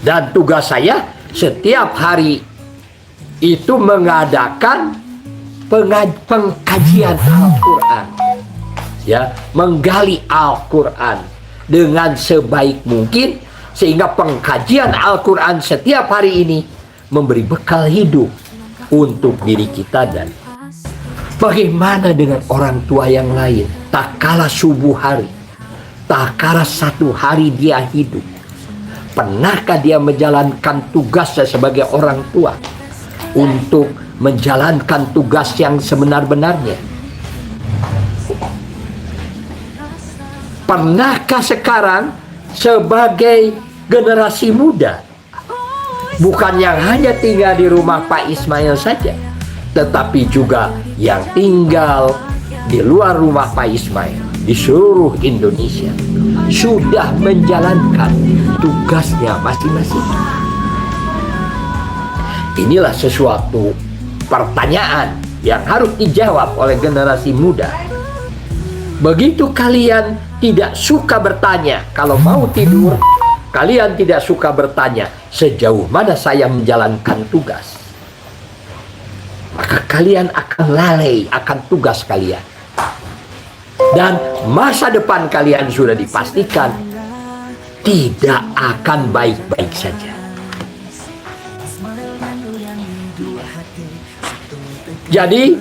B: Dan tugas saya setiap hari itu mengadakan pengkajian Al-Quran, ya, menggali Al-Quran dengan sebaik mungkin, sehingga pengkajian Al-Quran setiap hari ini memberi bekal hidup untuk diri kita. Dan bagaimana dengan orang tua yang lain? Tak kala subuh hari, tak kala satu hari dia hidup, pernahkah dia menjalankan tugasnya sebagai orang tua untuk menjalankan tugas yang sebenar-benarnya? Pernahkah sekarang sebagai generasi muda, bukan yang hanya tinggal di rumah Pak Ismail saja, tetapi juga yang tinggal di luar rumah Pak Ismail di seluruh Indonesia, sudah menjalankan tugasnya masing-masing? Inilah sesuatu pertanyaan yang harus dijawab oleh generasi muda. Begitu kalian tidak suka bertanya, kalau mau tidur kalian tidak suka bertanya sejauh mana saya menjalankan tugas, maka kalian akan lalai akan tugas kalian, dan masa depan kalian sudah dipastikan tidak akan baik-baik saja. Jadi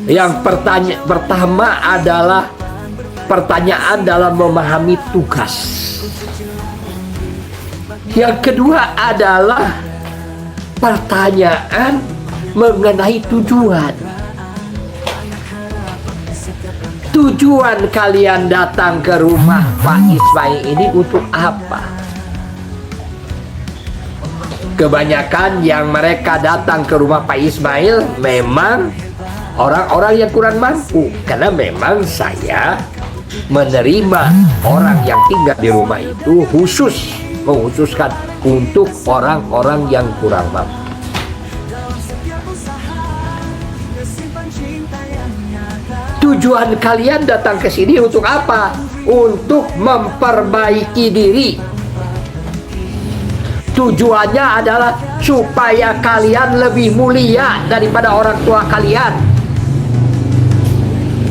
B: yang pertama adalah pertanyaan dalam memahami tugas. Yang kedua adalah pertanyaan mengenai tujuan. Tujuan kalian datang ke rumah Pak Ismail ini untuk apa? Kebanyakan yang mereka datang ke rumah Pak Ismail memang orang-orang yang kurang mampu, karena memang saya menerima orang yang tinggal di rumah itu mengkhususkan untuk orang-orang yang kurang mampu. Tujuan kalian datang ke sini untuk apa? Untuk memperbaiki diri. Tujuannya adalah supaya kalian lebih mulia daripada orang tua kalian.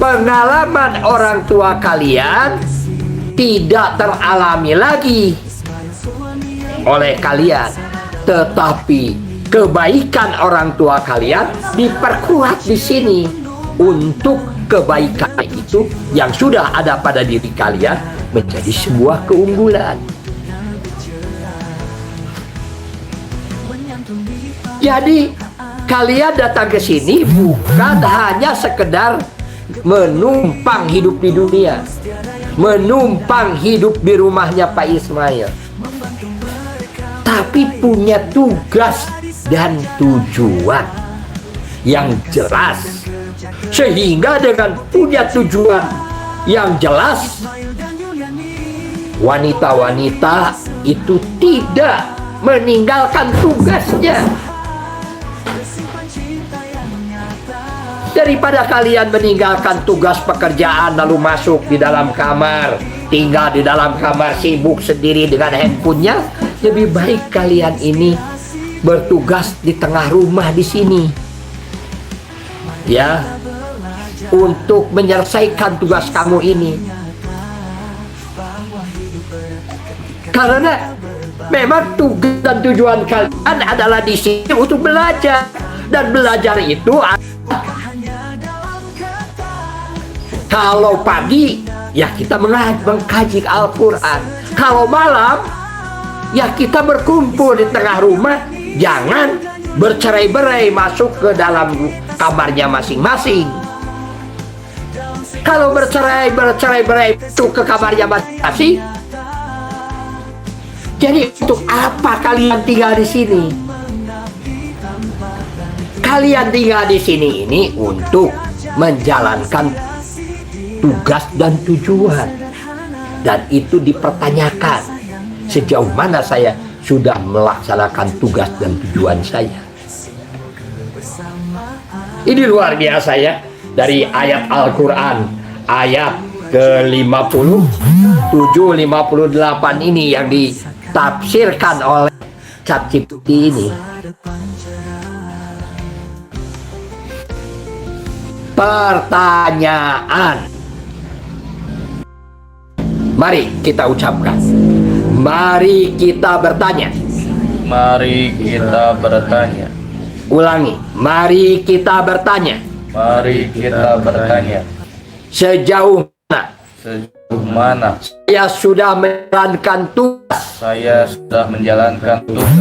B: pengalaman orang tua kalian tidak teralami lagi oleh kalian, tetapi kebaikan orang tua kalian diperkuat di sini untuk kebaikan itu yang sudah ada pada diri kalian menjadi sebuah keunggulan. Jadi kalian datang ke sini bukan hanya sekedar menumpang hidup di dunia, menumpang hidup di rumahnya Pak Ismail, tapi punya tugas dan tujuan yang jelas. Sehingga dengan punya tujuan yang jelas, wanita-wanita itu tidak meninggalkan tugasnya. Daripada kalian meninggalkan tugas pekerjaan lalu masuk di dalam kamar, tinggal di dalam kamar sibuk sendiri dengan handphonenya, lebih baik kalian ini bertugas di tengah rumah di sini, ya, untuk menyelesaikan tugas kamu ini. Karena memang tugas dan tujuan kalian adalah di sini untuk belajar, dan belajar itu kalau pagi ya kita mengkaji Al-Quran, kalau malam ya kita berkumpul di tengah rumah. Jangan bercerai-berai masuk ke dalam kamarnya masing-masing. Kalau bercerai-berai masuk ke kamarnya masing-masing, jadi untuk apa kalian tinggal di sini? Kalian tinggal di sini ini untuk menjalankan tugas dan tujuan, dan itu dipertanyakan sejauh mana saya sudah melaksanakan tugas dan tujuan saya. Ini luar biasa ya, dari ayat Al-Quran ayat ke-57, 58 ini yang ditafsirkan oleh ChatGPT ini. Pertanyaan, mari kita ucapkan. Mari kita bertanya.
D: Mari kita bertanya.
B: Ulangi. Mari kita bertanya.
D: Mari kita bertanya.
B: Sejauh mana?
D: Sejauh mana
B: Saya sudah menjalankan tugas.
D: saya sudah menjalankan tugas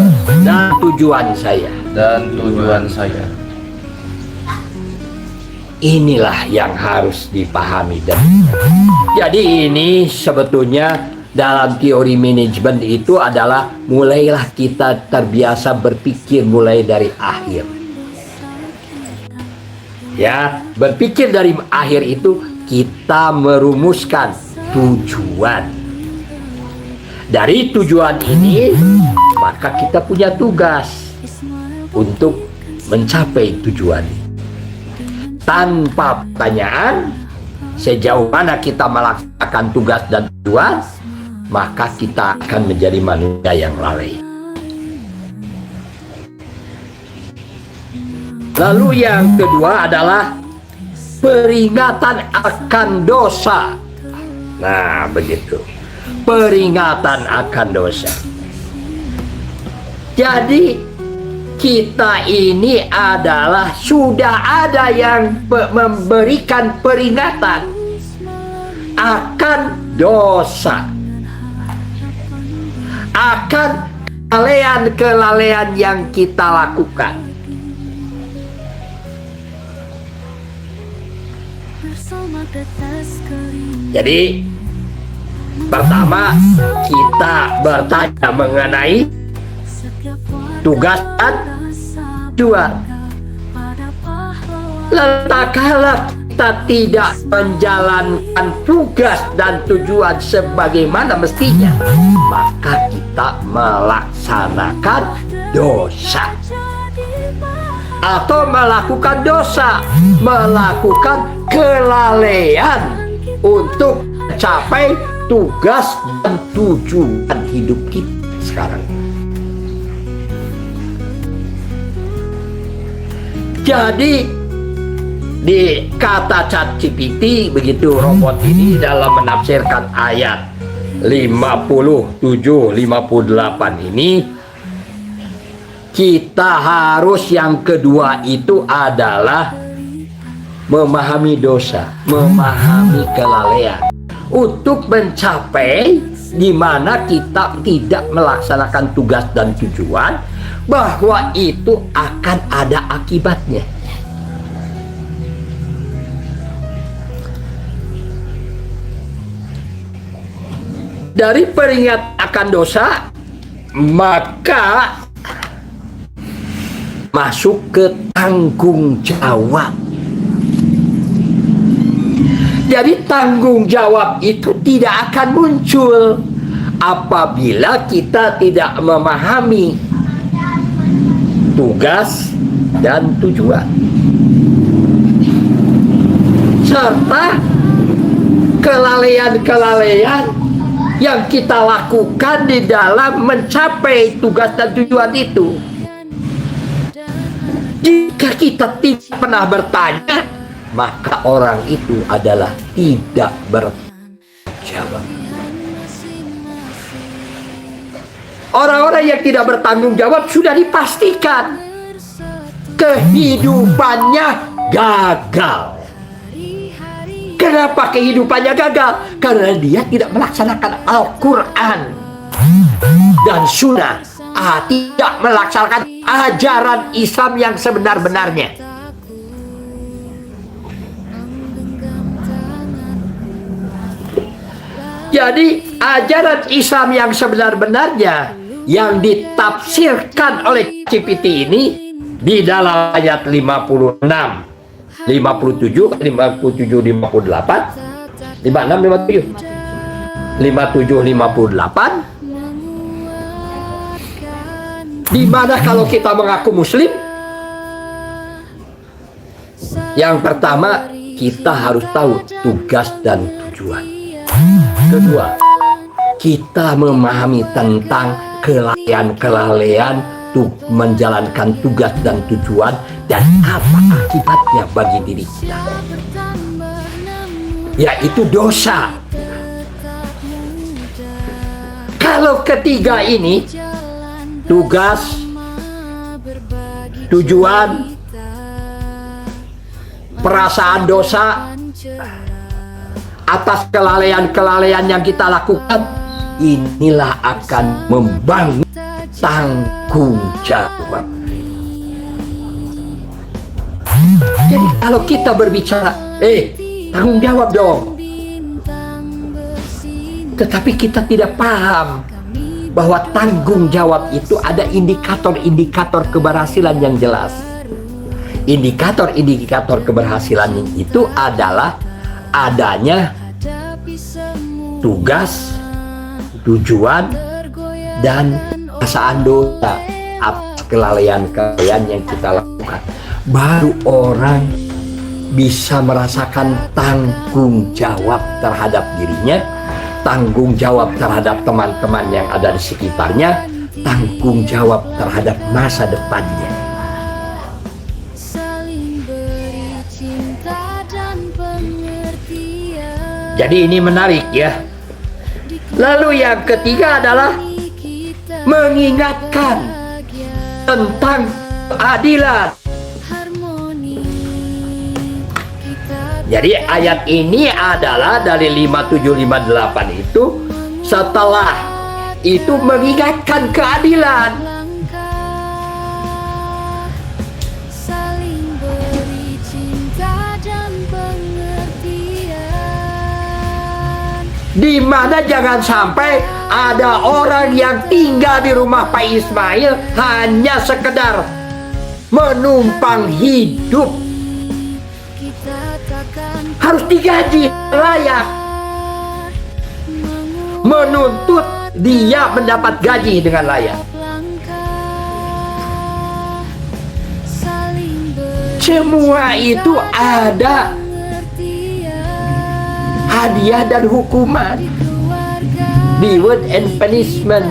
B: Dan tujuan saya.
D: dan tujuan saya.
B: Inilah yang harus dipahami. Jadi ini sebetulnya dalam teori manajemen itu adalah mulailah kita terbiasa berpikir mulai dari akhir. Ya, berpikir dari akhir itu kita merumuskan tujuan. Dari tujuan ini maka kita punya tugas untuk mencapai tujuan. Tanpa pertanyaan sejauh mana kita melaksanakan tugas dan tujuan, maka kita akan menjadi manusia yang lalai. Lalu yang kedua adalah peringatan akan dosa. Nah, begitu. Peringatan akan dosa. Jadi kita ini adalah sudah ada yang memberikan peringatan akan dosa, akan kelalaian-kelalaian yang kita lakukan. Jadi pertama kita bertanya mengenai tugas dan tujuan. Letaklah kita tidak menjalankan tugas dan tujuan sebagaimana mestinya, maka kita melaksanakan dosa atau melakukan dosa, melakukan kelalaian untuk mencapai tugas dan tujuan hidup kita sekarang. Jadi di kata ChatGPT begitu robot ini dalam menafsirkan ayat 57 58 ini, kita harus yang kedua itu adalah memahami dosa, memahami kelalaian untuk mencapai di mana kita tidak melaksanakan tugas dan tujuan, bahwa itu akan ada akibatnya. Dari peringat akan dosa, maka masuk ke tanggung jawab. Jadi tanggung jawab itu tidak akan muncul apabila kita tidak memahami tugas dan tujuan, serta kelalaian-kelalaian yang kita lakukan di dalam mencapai tugas dan tujuan itu. Jika kita tidak pernah bertanya, maka orang itu adalah tidak berjawab. Orang-orang yang tidak bertanggung jawab sudah dipastikan kehidupannya gagal. Kenapa kehidupannya gagal? Karena dia tidak melaksanakan Al-Quran dan Sunnah, tidak melaksanakan ajaran Islam yang sebenar-benarnya. Jadi ajaran Islam yang sebenar-benarnya yang ditafsirkan oleh GPT ini di dalam ayat 56, 57, 57, 58, 56, 57, 57, 58, di mana kalau kita mengaku Muslim, yang pertama kita harus tahu tugas dan tujuan. Kedua, kita memahami tentang kelalaian-kelalaian untuk menjalankan tugas dan tujuan dan apa akibatnya bagi diri kita, yaitu dosa. Kalau ketiga ini, tugas, tujuan, perasaan dosa atas kelalaian-kelalaian yang kita lakukan, inilah akan membangun tanggung jawab. Jadi kalau kita berbicara, tanggung jawab dong, tetapi kita tidak paham bahwa tanggung jawab itu ada indikator-indikator keberhasilan yang jelas. Indikator-indikator keberhasilan itu adalah adanya tugas, tujuan, dan perasaan dosa atas kelalaian-kelalaian yang kita lakukan. Baru orang bisa merasakan tanggung jawab terhadap dirinya, tanggung jawab terhadap teman-teman yang ada di sekitarnya, tanggung jawab terhadap masa depannya. Jadi ini menarik ya. Lalu yang ketiga adalah mengingatkan tentang keadilan. Jadi ayat ini adalah dari 5758 itu, setelah itu mengingatkan keadilan. Di mana jangan sampai ada orang yang tinggal di rumah Pak Ismail hanya sekedar menumpang hidup, harus digaji layak, menuntut dia mendapat gaji dengan layak. Semua itu ada hadiah dan hukuman, reward and punishment.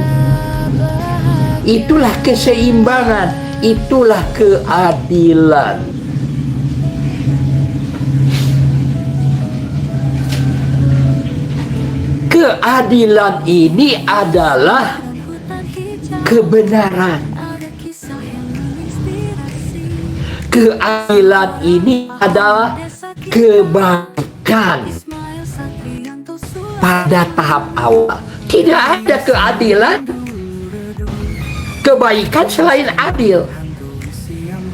B: Itulah keseimbangan, itulah keadilan. Keadilan ini adalah kebenaran. Keadilan ini adalah kebaikan. Pada tahap awal tidak ada keadilan, kebaikan selain adil.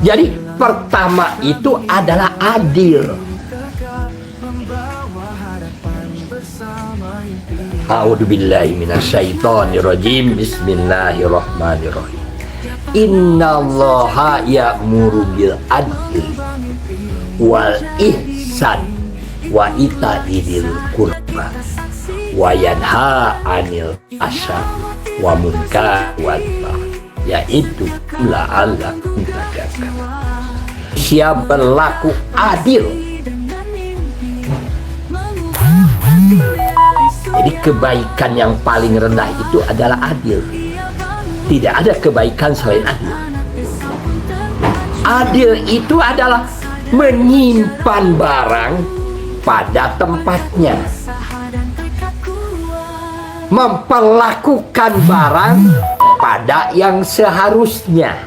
B: Jadi pertama itu adalah adil. A'udzubillahi minasyaitonirrajim. Bismillahirrahmanirrahim. Innallaha ya'muru bil adli wal ihsan wa ita'i dzil qurba wa yanha 'anil fahsya wa munkar wal baghi, yaitu la'allakum tattaqun. Siapa berlaku adil. Jadi kebaikan yang paling rendah itu adalah adil. Tidak ada kebaikan selain adil. Adil itu adalah menyimpan barang pada tempatnya, memperlakukan barang pada yang seharusnya,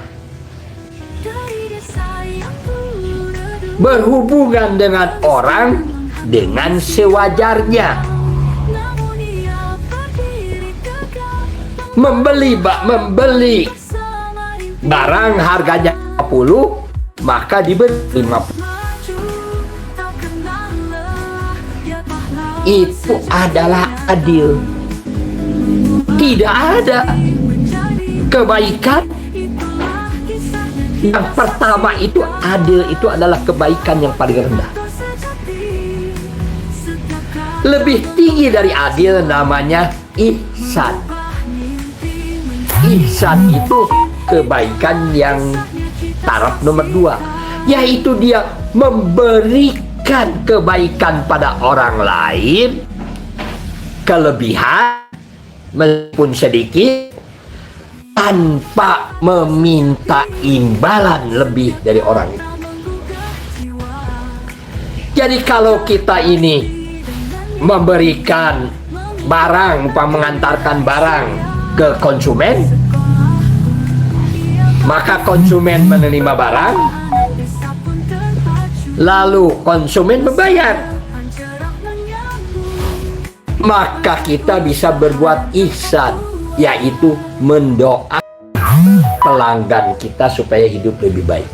B: berhubungan dengan orang dengan sewajarnya, membeli barang harganya 50 maka diberi 50. Itu adalah adil. Tidak ada kebaikan. Yang pertama itu adil, itu adalah kebaikan yang paling rendah. Lebih tinggi dari adil namanya ihsan. Ihsan itu kebaikan yang taraf nomor 2, yaitu dia memberikan kebaikan pada orang lain, kelebihan meskipun sedikit, tanpa meminta imbalan lebih dari orang itu. Jadi kalau kita ini memberikan barang, mengantarkan barang ke konsumen, maka konsumen menerima barang, lalu konsumen membayar, maka kita bisa berbuat ihsan, yaitu mendoakan pelanggan kita supaya hidup lebih baik.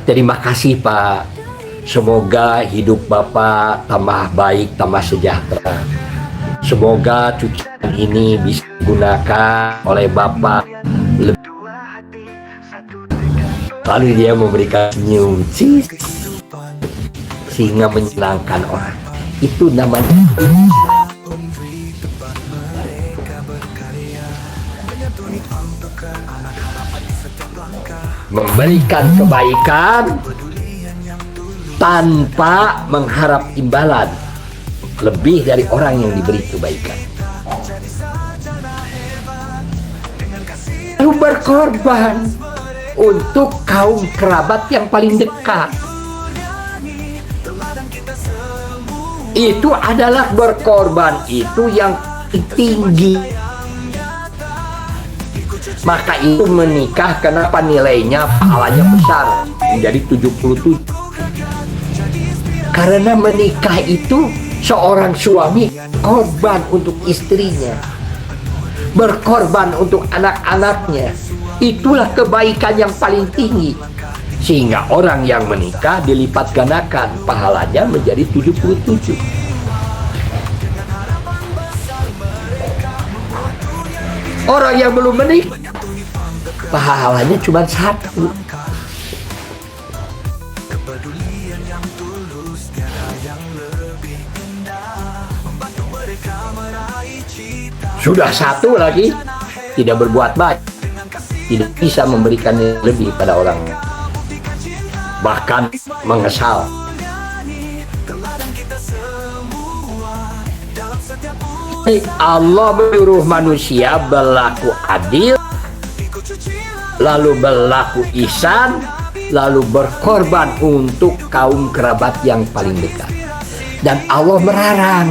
B: Terima kasih Pak, semoga hidup Bapak tambah baik, tambah sejahtera. Semoga cucian ini bisa digunakan oleh Bapak lebih. Lalu dia memberikan senyum sehingga menyenangkan orang. Itu namanya memberikan kebaikan tanpa mengharap imbalan lebih dari orang yang diberi kebaikan. Lalu berkorban untuk kaum kerabat yang paling dekat. Itu adalah berkorban itu yang tinggi. Maka itu menikah, kenapa nilainya pahalanya besar menjadi 77? Karena menikah itu seorang suami korban untuk istrinya, berkorban untuk anak-anaknya. Itulah kebaikan yang paling tinggi, sehingga orang yang menikah dilipat gandakan pahalanya menjadi 77. Orang yang belum menikah pahalanya cuma 1. Sudah 1 lagi tidak berbuat baik, tidak bisa memberikan lebih pada orang, bahkan mengesal. Allah menyuruh manusia berlaku adil, lalu berlaku ihsan, lalu berkorban untuk kaum kerabat yang paling dekat. Dan Allah melarang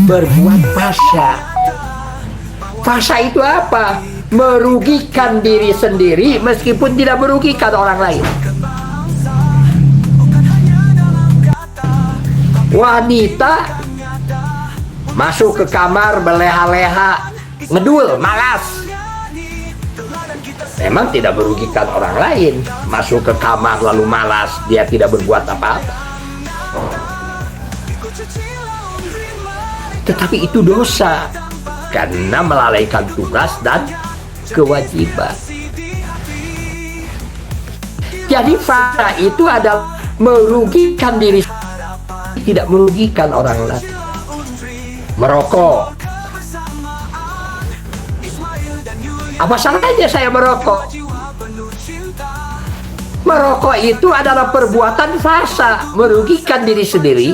B: berbuat fahsya. Fahsya itu apa? Merugikan diri sendiri meskipun tidak merugikan orang lain. Wanita masuk ke kamar berleha-leha, ngedul, malas. Memang tidak merugikan orang lain. Masuk ke kamar lalu malas, dia tidak berbuat apa-apa. Tetapi itu dosa karena melalaikan tugas dan kewajiban. Jadi fahsya itu adalah merugikan diri, tidak merugikan orang lain. Merokok, apa salahnya saya merokok? Merokok itu adalah perbuatan fahsya, merugikan diri sendiri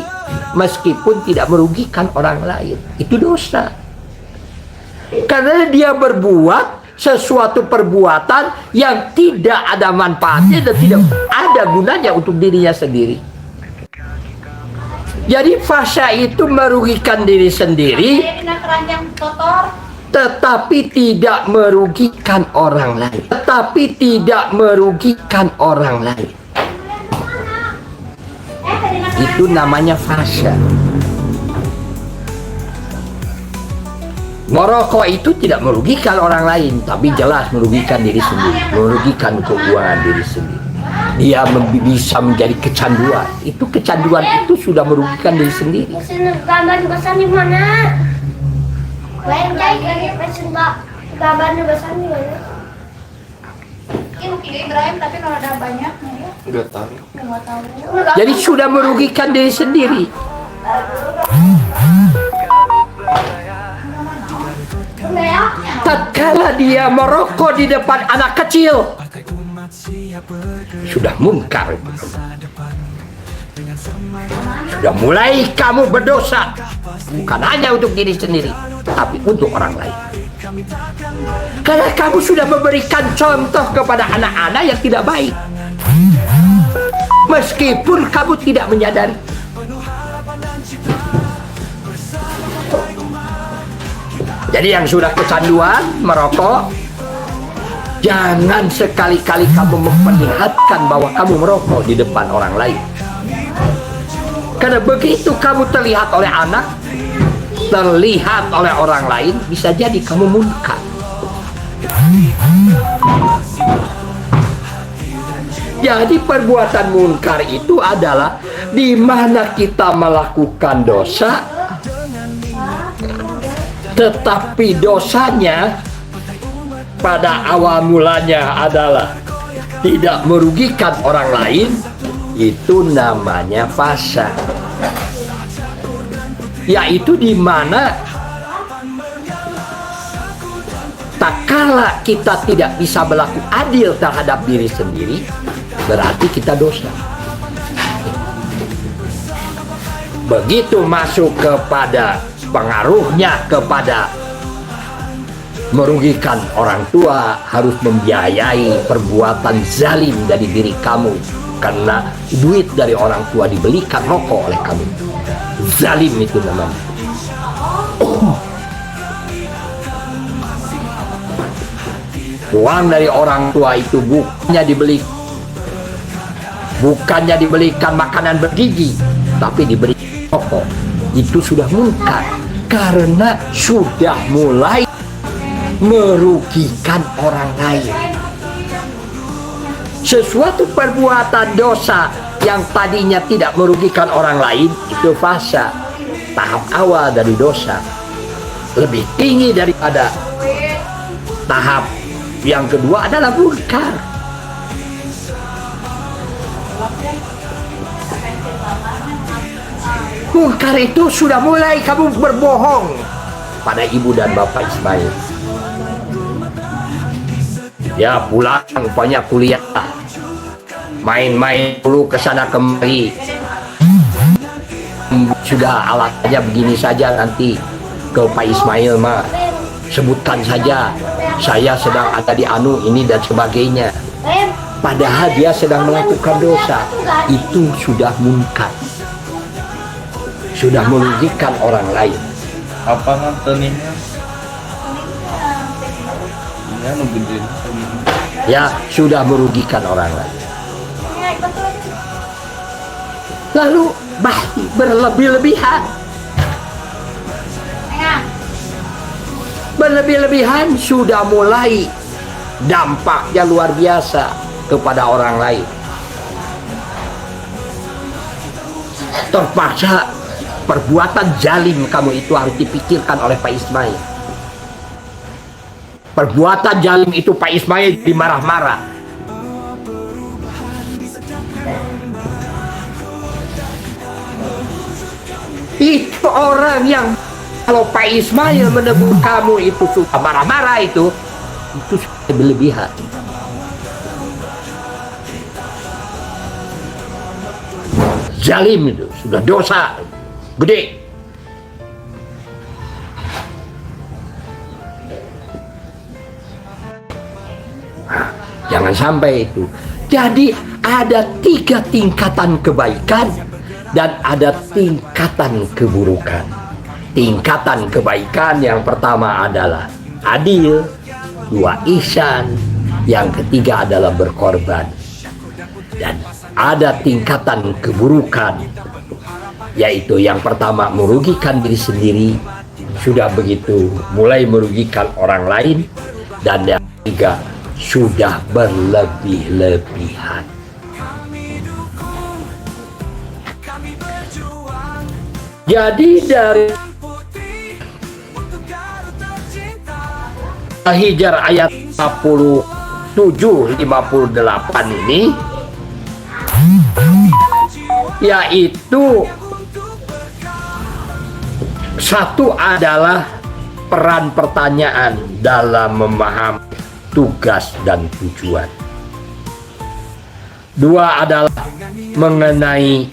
B: meskipun tidak merugikan orang lain. Itu dosa karena dia berbuat sesuatu perbuatan yang tidak ada manfaatnya dan tidak ada gunanya untuk dirinya sendiri. Jadi fahsya itu merugikan diri sendiri tetapi tidak merugikan orang lain. Tetapi tidak merugikan orang lain. Itu namanya fahsya. Merokok itu tidak merugikan orang lain, tapi jelas merugikan diri sendiri, merugikan keuangan diri sendiri. Dia bisa menjadi kecanduan. Itu kecanduan itu sudah merugikan diri sendiri.
E: Gambar besar di mana? Bayang lagi pesen gambar besar di mana? Ini mungkin Ibrahim tapi kalau ada banyak ya.
D: Enggak tahu.
E: Enggak tahu.
B: Jadi sudah merugikan diri sendiri. Tatkala dia merokok di depan anak kecil, sudah munkar. Sudah mulai kamu berdosa, bukan hanya untuk diri sendiri, tapi untuk orang lain. Karena kamu sudah memberikan contoh kepada anak-anak yang tidak baik, meskipun kamu tidak menyadari. Jadi yang sudah kecanduan merokok, jangan sekali-kali kamu memperlihatkan bahwa kamu merokok di depan orang lain. Karena begitu kamu terlihat oleh anak, terlihat oleh orang lain, bisa jadi kamu munkar. Jadi perbuatan munkar itu adalah di mana kita melakukan dosa, tetapi dosanya pada awal mulanya adalah tidak merugikan orang lain. Itu namanya fahsya. Yaitu di mana tak kala kita tidak bisa berlaku adil terhadap diri sendiri, berarti kita dosa. Begitu masuk kepada pengaruhnya kepada merugikan orang tua, harus membiayai perbuatan zalim dari diri kamu karena duit dari orang tua dibelikan rokok oleh kamu. Zalim itu namanya. Uang dari orang tua itu bukannya dibelikan makanan bergizi, tapi diberi rokok. Itu sudah munkar karena sudah mulai merugikan orang lain. Sesuatu perbuatan dosa yang tadinya tidak merugikan orang lain itu fahsya. Tahap awal dari dosa lebih tinggi daripada tahap yang kedua adalah munkar. Munkar itu sudah mulai kamu berbohong pada ibu dan bapak Ismail. Ya pulang, banyak kuliah, main-main dulu ke sana kemari. Sudah alatnya begini saja, nanti ke Pak Ismail mah sebutkan saja saya sedang ada di anu ini dan sebagainya. Padahal dia sedang melakukan dosa. Itu sudah munkar, sudah merugikan orang lain.
D: Apa nganteninnya? Ya nu gede.
B: Ya sudah merugikan orang lain.
E: Ya, ikut lagi.
B: Lalu baik berlebih-lebihan.
E: Tengah.
B: Berlebih-lebihan sudah mulai dampaknya luar biasa kepada orang lain. Terpaksa perbuatan zalim kamu itu harus dipikirkan oleh Pak Ismail. Perbuatan zalim itu Pak Ismail dimarah-marah. Itu orang yang kalau Pak Ismail menegur kamu itu sudah marah-marah itu sudah berlebihan. Zalim itu sudah dosa gede. Nah, jangan sampai itu. Jadi ada 3 tingkatan kebaikan dan ada tingkatan keburukan. Tingkatan kebaikan yang pertama adalah adil, 2 ihsan, yang ketiga adalah berkorban. Dan ada tingkatan keburukan, yaitu yang pertama merugikan diri sendiri, sudah begitu mulai merugikan orang lain, dan yang ketiga sudah berlebih-lebihan. Jadi dari Hijr ayat 57-58 ini, yaitu satu adalah peran pertanyaan dalam memahami tugas dan tujuan. 2 adalah mengenai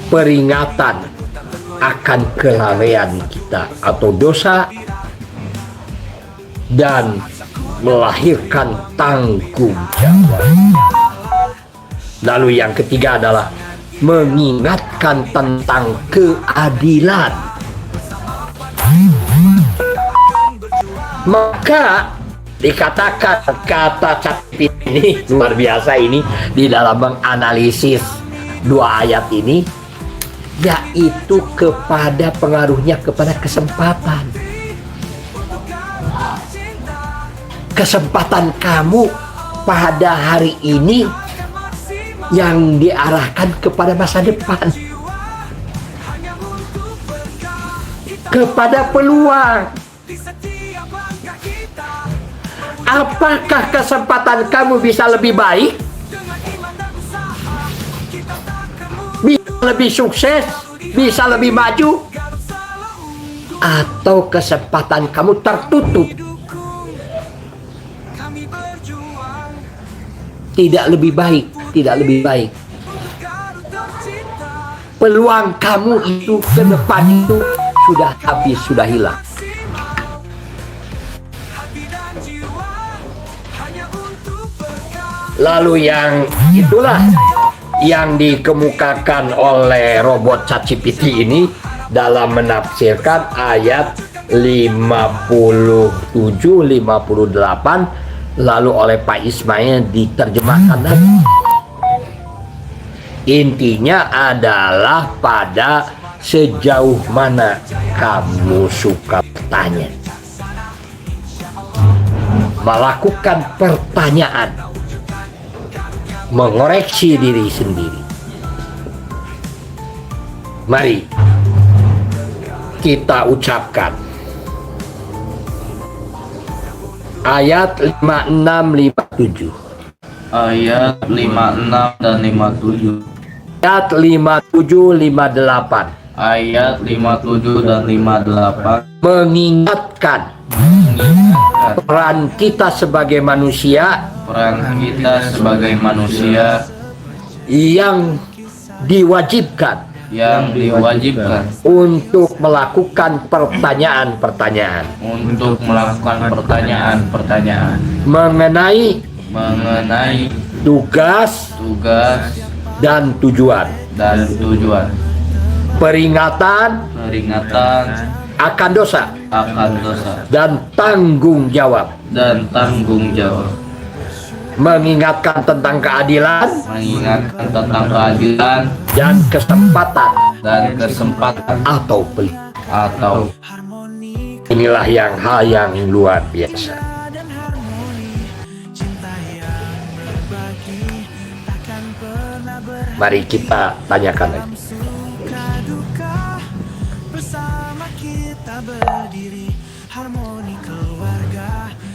B: peringatan akan kelalaian kita atau dosa, dan melahirkan tanggung jawab. Lalu yang ketiga adalah mengingatkan tentang keadilan. Maka dikatakan kata ChatGPT ini luar biasa ini di dalam menganalisis 2 ayat ini, yaitu kepada pengaruhnya kepada kesempatan. Kesempatan kamu pada hari ini yang diarahkan kepada masa depan, kepada peluang. Apakah kesempatan kamu bisa lebih baik, bisa lebih sukses, bisa lebih maju, atau kesempatan kamu tertutup, tidak lebih baik, tidak lebih baik. Peluang kamu itu ke depan itu sudah habis, sudah hilang. Lalu yang itulah yang dikemukakan oleh robot ChatGPT ini dalam menafsirkan ayat 57-58, lalu oleh Pak Ismail diterjemahkan lagi. Intinya adalah pada sejauh mana kamu suka bertanya, melakukan pertanyaan, mengoreksi diri sendiri. Mari kita ucapkan ayat 56-57.
D: Ayat 56 dan 57.
B: Ayat 57-58.
D: Ayat 57 dan 58
B: mengingatkan peran kita sebagai manusia yang diwajibkan untuk melakukan pertanyaan-pertanyaan mengenai tugas dan tujuan. peringatan akan dosa, dan tanggung jawab, mengingatkan tentang keadilan, dan kesempatan atau peluang. Inilah hal yang luar biasa. Mari kita tanyakan lagi.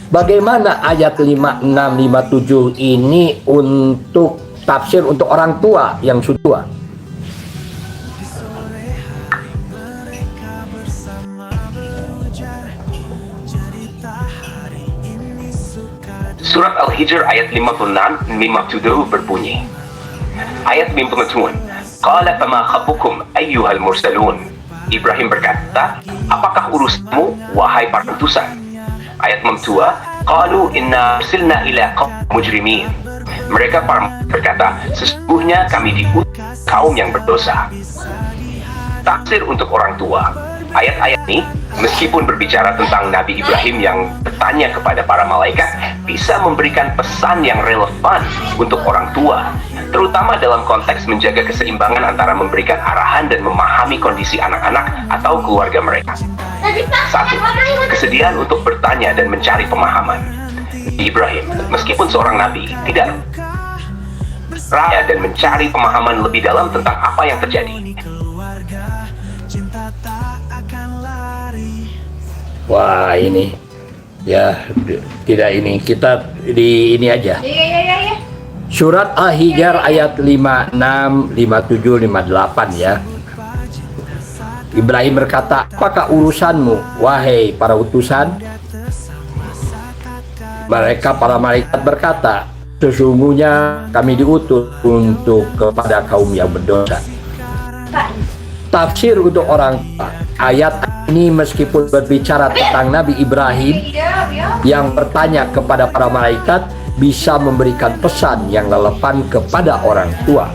B: Bagaimana ayat 56, 57 ini untuk tafsir untuk orang tua yang sudah tua?
C: Surat Al-Hijr ayat 56, 57 berbunyi. Ayat 57. Qala fama khabukum ayyuhal mursalun. Ibrahim berkata, apakah urusanmu wahai para utusan? Ayat 62. Qalu inna ursilna ila qaum mujrimin. Mereka berkata, sesungguhnya kami diutus kaum yang berdosa. Tafsir untuk orang tua. Ayat-ayat ini, meskipun berbicara tentang Nabi Ibrahim yang bertanya kepada para malaikat, bisa memberikan pesan yang relevan untuk orang tua, terutama dalam konteks menjaga keseimbangan antara memberikan arahan dan memahami kondisi anak-anak atau keluarga mereka. 1. Kesediaan untuk bertanya dan mencari pemahaman. Ibrahim, meskipun seorang nabi, tidak raya dan mencari pemahaman lebih dalam tentang apa yang terjadi.
B: Wah, ini ya tidak ini kita di ini aja. Surat Al-Hijr ayat 56, 57, 58 ya. Ibrahim berkata, apakah urusanmu wahai para utusan? Mereka para malaikat berkata, sesungguhnya kami diutus untuk kepada kaum yang berdosa. Tafsir untuk orang tua. Ayat ini meskipun berbicara tentang Nabi Ibrahim yang bertanya kepada para malaikat, bisa memberikan pesan yang relevan kepada orang tua,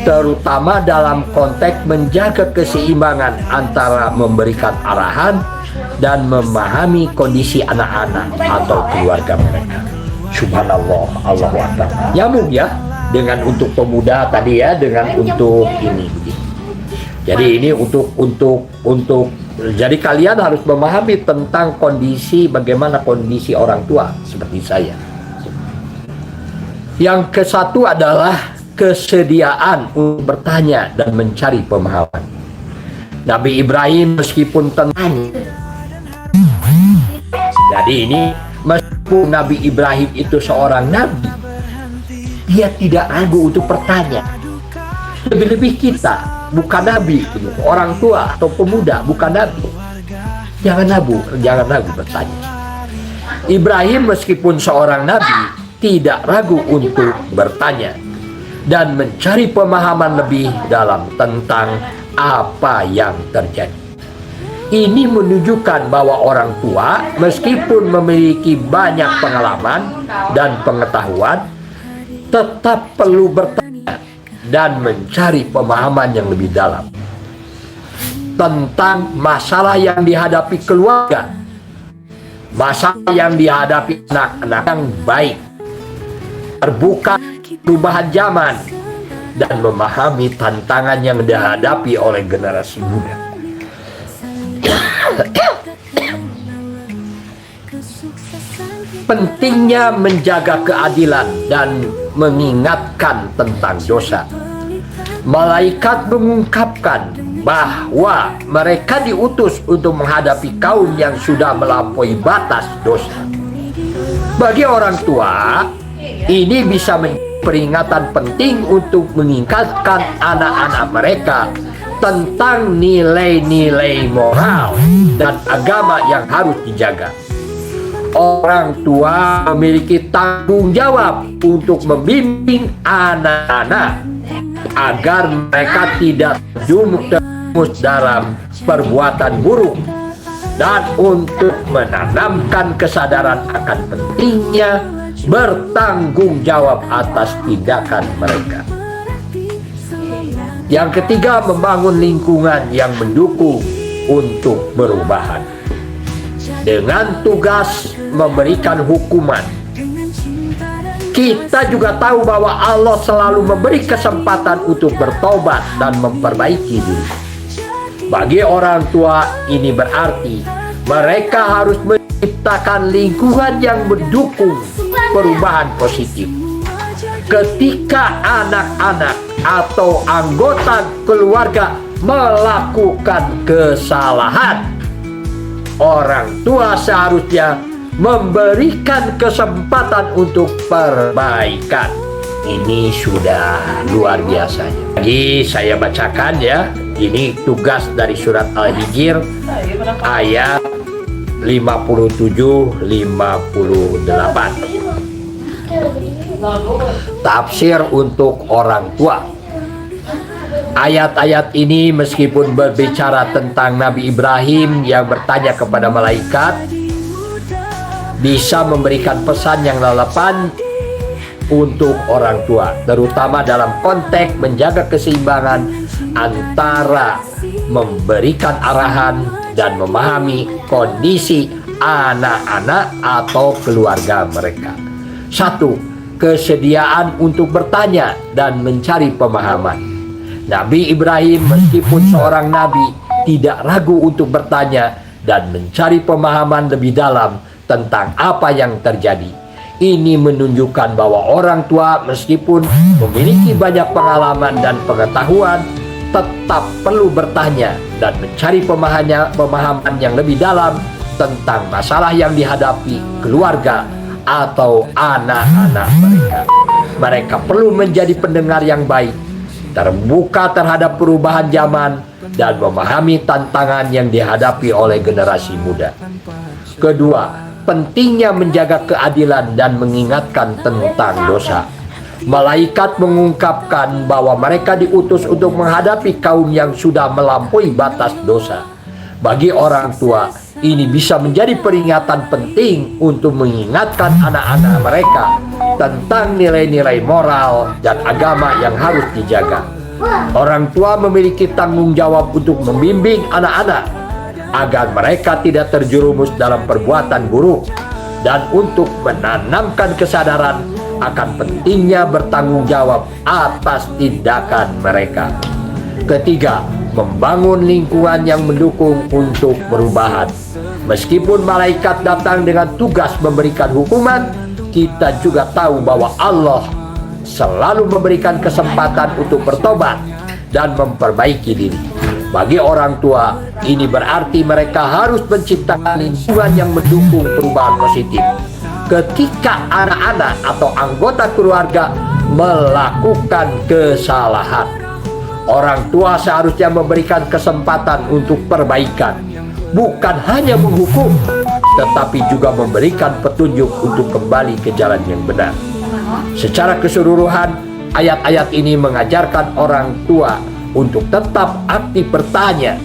B: terutama dalam konteks menjaga keseimbangan antara memberikan arahan dan memahami kondisi anak-anak atau keluarga mereka. Subhanallah, Allahu Akbar. Nyambung ya dengan untuk pemuda tadi ya, dengan untuk ini. Jadi ini untuk jadi kalian harus memahami tentang kondisi, bagaimana kondisi orang tua seperti saya. Yang kesatu adalah kesediaan untuk bertanya dan mencari pemahaman. Nabi Ibrahim meskipun tenang, jadi ini meskipun Nabi Ibrahim itu seorang nabi, dia tidak ragu untuk bertanya. Lebih-lebih kita, bukan nabi, orang tua atau pemuda, bukan nabi, jangan ragu bertanya. Ibrahim meskipun seorang nabi, tidak ragu untuk bertanya dan mencari pemahaman lebih dalam tentang apa yang terjadi. Ini menunjukkan bahwa orang tua meskipun memiliki banyak pengalaman dan pengetahuan, tetap perlu bertanya dan mencari pemahaman yang lebih dalam tentang masalah yang dihadapi keluarga, masalah yang dihadapi anak-anak yang baik, terbuka perubahan zaman, dan memahami tantangan yang dihadapi oleh generasi muda. Pentingnya menjaga keadilan dan mengingatkan tentang dosa. Malaikat mengungkapkan bahwa mereka diutus untuk menghadapi kaum yang sudah melampaui batas dosa. Bagi orang tua, ini bisa menjadi peringatan penting untuk mengingatkan anak-anak mereka tentang nilai-nilai moral dan agama yang harus dijaga. Orang tua memiliki tanggung jawab untuk membimbing anak-anak agar mereka tidak terjumus dalam perbuatan buruk dan untuk menanamkan kesadaran akan pentingnya bertanggung jawab atas tindakan mereka. Yang ketiga, membangun lingkungan yang mendukung untuk perubahan dengan tugas memberikan hukuman. Kita juga tahu bahwa Allah selalu memberi kesempatan untuk bertobat dan memperbaiki diri. Bagi orang tua, ini berarti mereka harus menciptakan lingkungan yang mendukung perubahan positif. Ketika anak-anak atau anggota keluarga melakukan kesalahan, orang tua seharusnya memberikan kesempatan untuk perbaikan. Ini sudah luar biasanya. Jadi saya bacakan ya. Ini tugas dari surat Al-Hijr ayat 57-58. Tafsir untuk orang tua. Ayat-ayat ini meskipun berbicara tentang Nabi Ibrahim yang bertanya kepada malaikat, bisa memberikan pesan yang relevan untuk orang tua, terutama dalam konteks menjaga keseimbangan antara memberikan arahan dan memahami kondisi anak-anak atau keluarga mereka. 1. Kesediaan untuk bertanya dan mencari pemahaman. Nabi Ibrahim meskipun seorang nabi tidak ragu untuk bertanya dan mencari pemahaman lebih dalam tentang apa yang terjadi. Ini menunjukkan bahwa orang tua meskipun memiliki banyak pengalaman dan pengetahuan tetap perlu bertanya dan mencari pemahaman yang lebih dalam tentang masalah yang dihadapi keluarga atau anak-anak mereka. Mereka perlu menjadi pendengar yang baik, terbuka terhadap perubahan zaman, dan memahami tantangan yang dihadapi oleh generasi muda. Kedua, pentingnya menjaga keadilan dan mengingatkan tentang dosa. Malaikat mengungkapkan bahwa mereka diutus untuk menghadapi kaum yang sudah melampaui batas dosa. Bagi orang tua, ini bisa menjadi peringatan penting untuk mengingatkan anak-anak mereka tentang nilai-nilai moral dan agama yang harus dijaga. Orang tua memiliki tanggung jawab untuk membimbing anak-anak agar mereka tidak terjerumus dalam perbuatan buruk dan untuk menanamkan kesadaran akan pentingnya bertanggung jawab atas tindakan mereka. Ketiga, membangun lingkungan yang mendukung untuk perubahan. Meskipun malaikat datang dengan tugas memberikan hukuman, kita juga tahu bahwa Allah selalu memberikan kesempatan untuk bertobat dan memperbaiki diri. Bagi orang tua, ini berarti mereka harus menciptakan lingkungan yang mendukung perubahan positif. Ketika anak-anak atau anggota keluarga melakukan kesalahan, orang tua seharusnya memberikan kesempatan untuk perbaikan, bukan hanya menghukum, tetapi juga memberikan petunjuk untuk kembali ke jalan yang benar. Secara keseluruhan, ayat-ayat ini mengajarkan orang tua untuk tetap aktif bertanya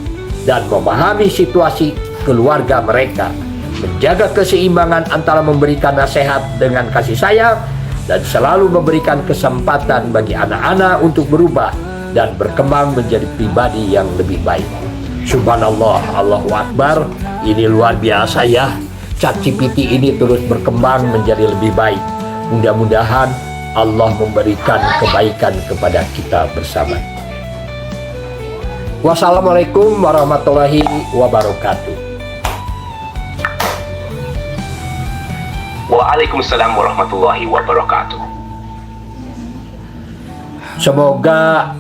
B: dan memahami situasi keluarga mereka, menjaga keseimbangan antara memberikan nasihat dengan kasih sayang, dan selalu memberikan kesempatan bagi anak-anak untuk berubah dan berkembang menjadi pribadi yang lebih baik. Subhanallah, Allahu Akbar. Ini luar biasa ya. ChatGPT ini terus berkembang menjadi lebih baik. Mudah-mudahan Allah memberikan kebaikan kepada kita bersama. Wassalamualaikum warahmatullahi wabarakatuh.
C: Waalaikumsalam warahmatullahi wabarakatuh.
B: Semoga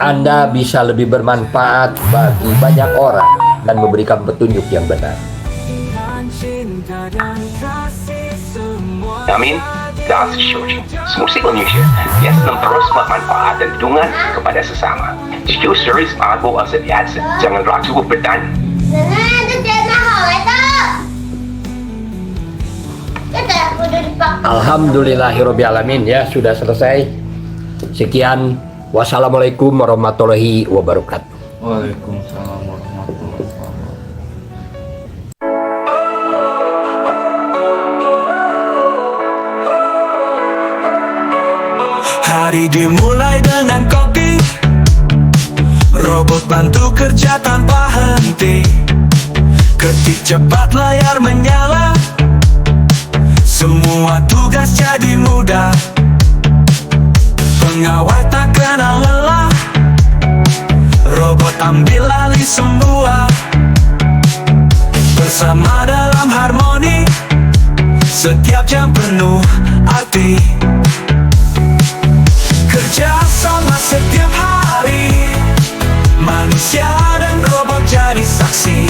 B: Anda bisa lebih bermanfaat bagi banyak orang dan memberikan petunjuk yang benar.
C: Amin. Kasih syukur. Semua Indonesia biasa terus bermanfaat dan dukungan kepada sesama. Jujur serius aku asal biasa. Jangan ragu bertanya.
B: Alhamdulillahirobbilalamin, ya sudah selesai. Sekian, wassalamualaikum warahmatullahi wabarakatuh.
D: Waalaikumsalam warahmatullahi wabarakatuh.
A: Hari dimulai dengan kopi, Robot bantu kerja tanpa henti. Ketik cepat layar menyala. Semua tugas jadi mudah. Pengawal tak kenal lelah. Robot ambil alih semua. Bersama dalam harmoni. Setiap jam penuh arti. Kerja sama setiap hari. Manusia dan robot jadi saksi.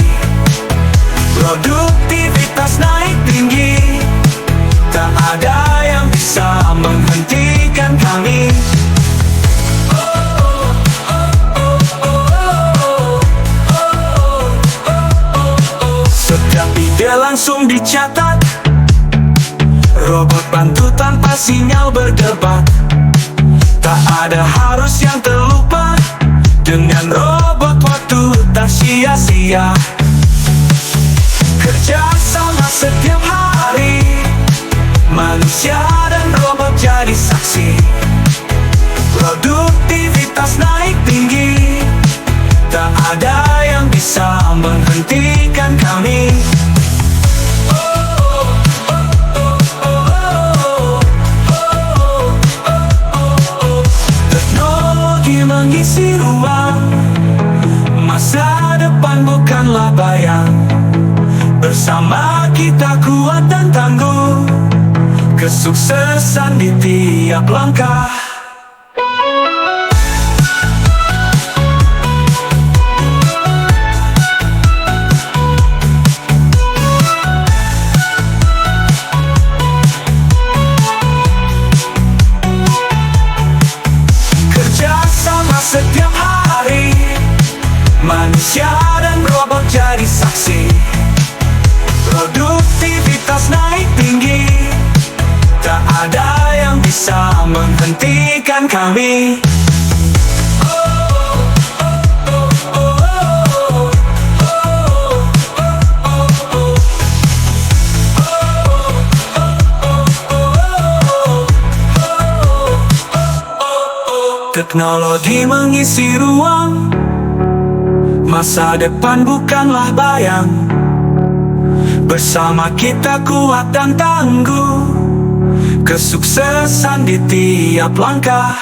A: Produktivitas naik tinggi. Tak ada yang bisa menghentikan kami. Setiap ide langsung dicatat. Robot bantu tanpa sinyal berdebat. Tak ada harus yang terlupa. Dengan robot waktu tak sia-sia. Kerja sama setiap hari. Manusia dan robot jadi saksi. Produktivitas naik tinggi. Tak ada yang bisa menghentikan kami. Teknologi mengisi ruang. Masa depan bukanlah bayang. Bersama kita kuat dan tangguh. Kesuksesan di tiap langkah. Kerja sama setiap hari. Manusia dan robot jadi saksi. Produktivitas naik tinggi. Tak ada yang bisa menghentikan kami. Teknologi mengisi ruang. Masa depan bukanlah bayang. Bersama kita kuat dan tangguh. Kesuksesan di tiap langkah.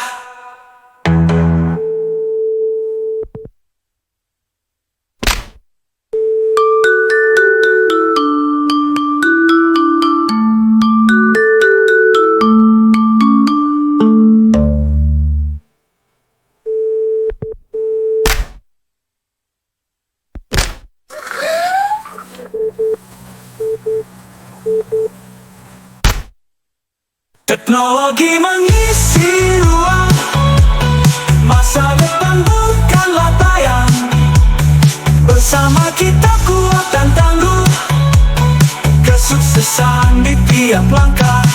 A: Teknologi mengisi ruang. Masa depan bukanlah bayang. Bersama kita kuat dan tangguh. Kesuksesan di tiap langkah.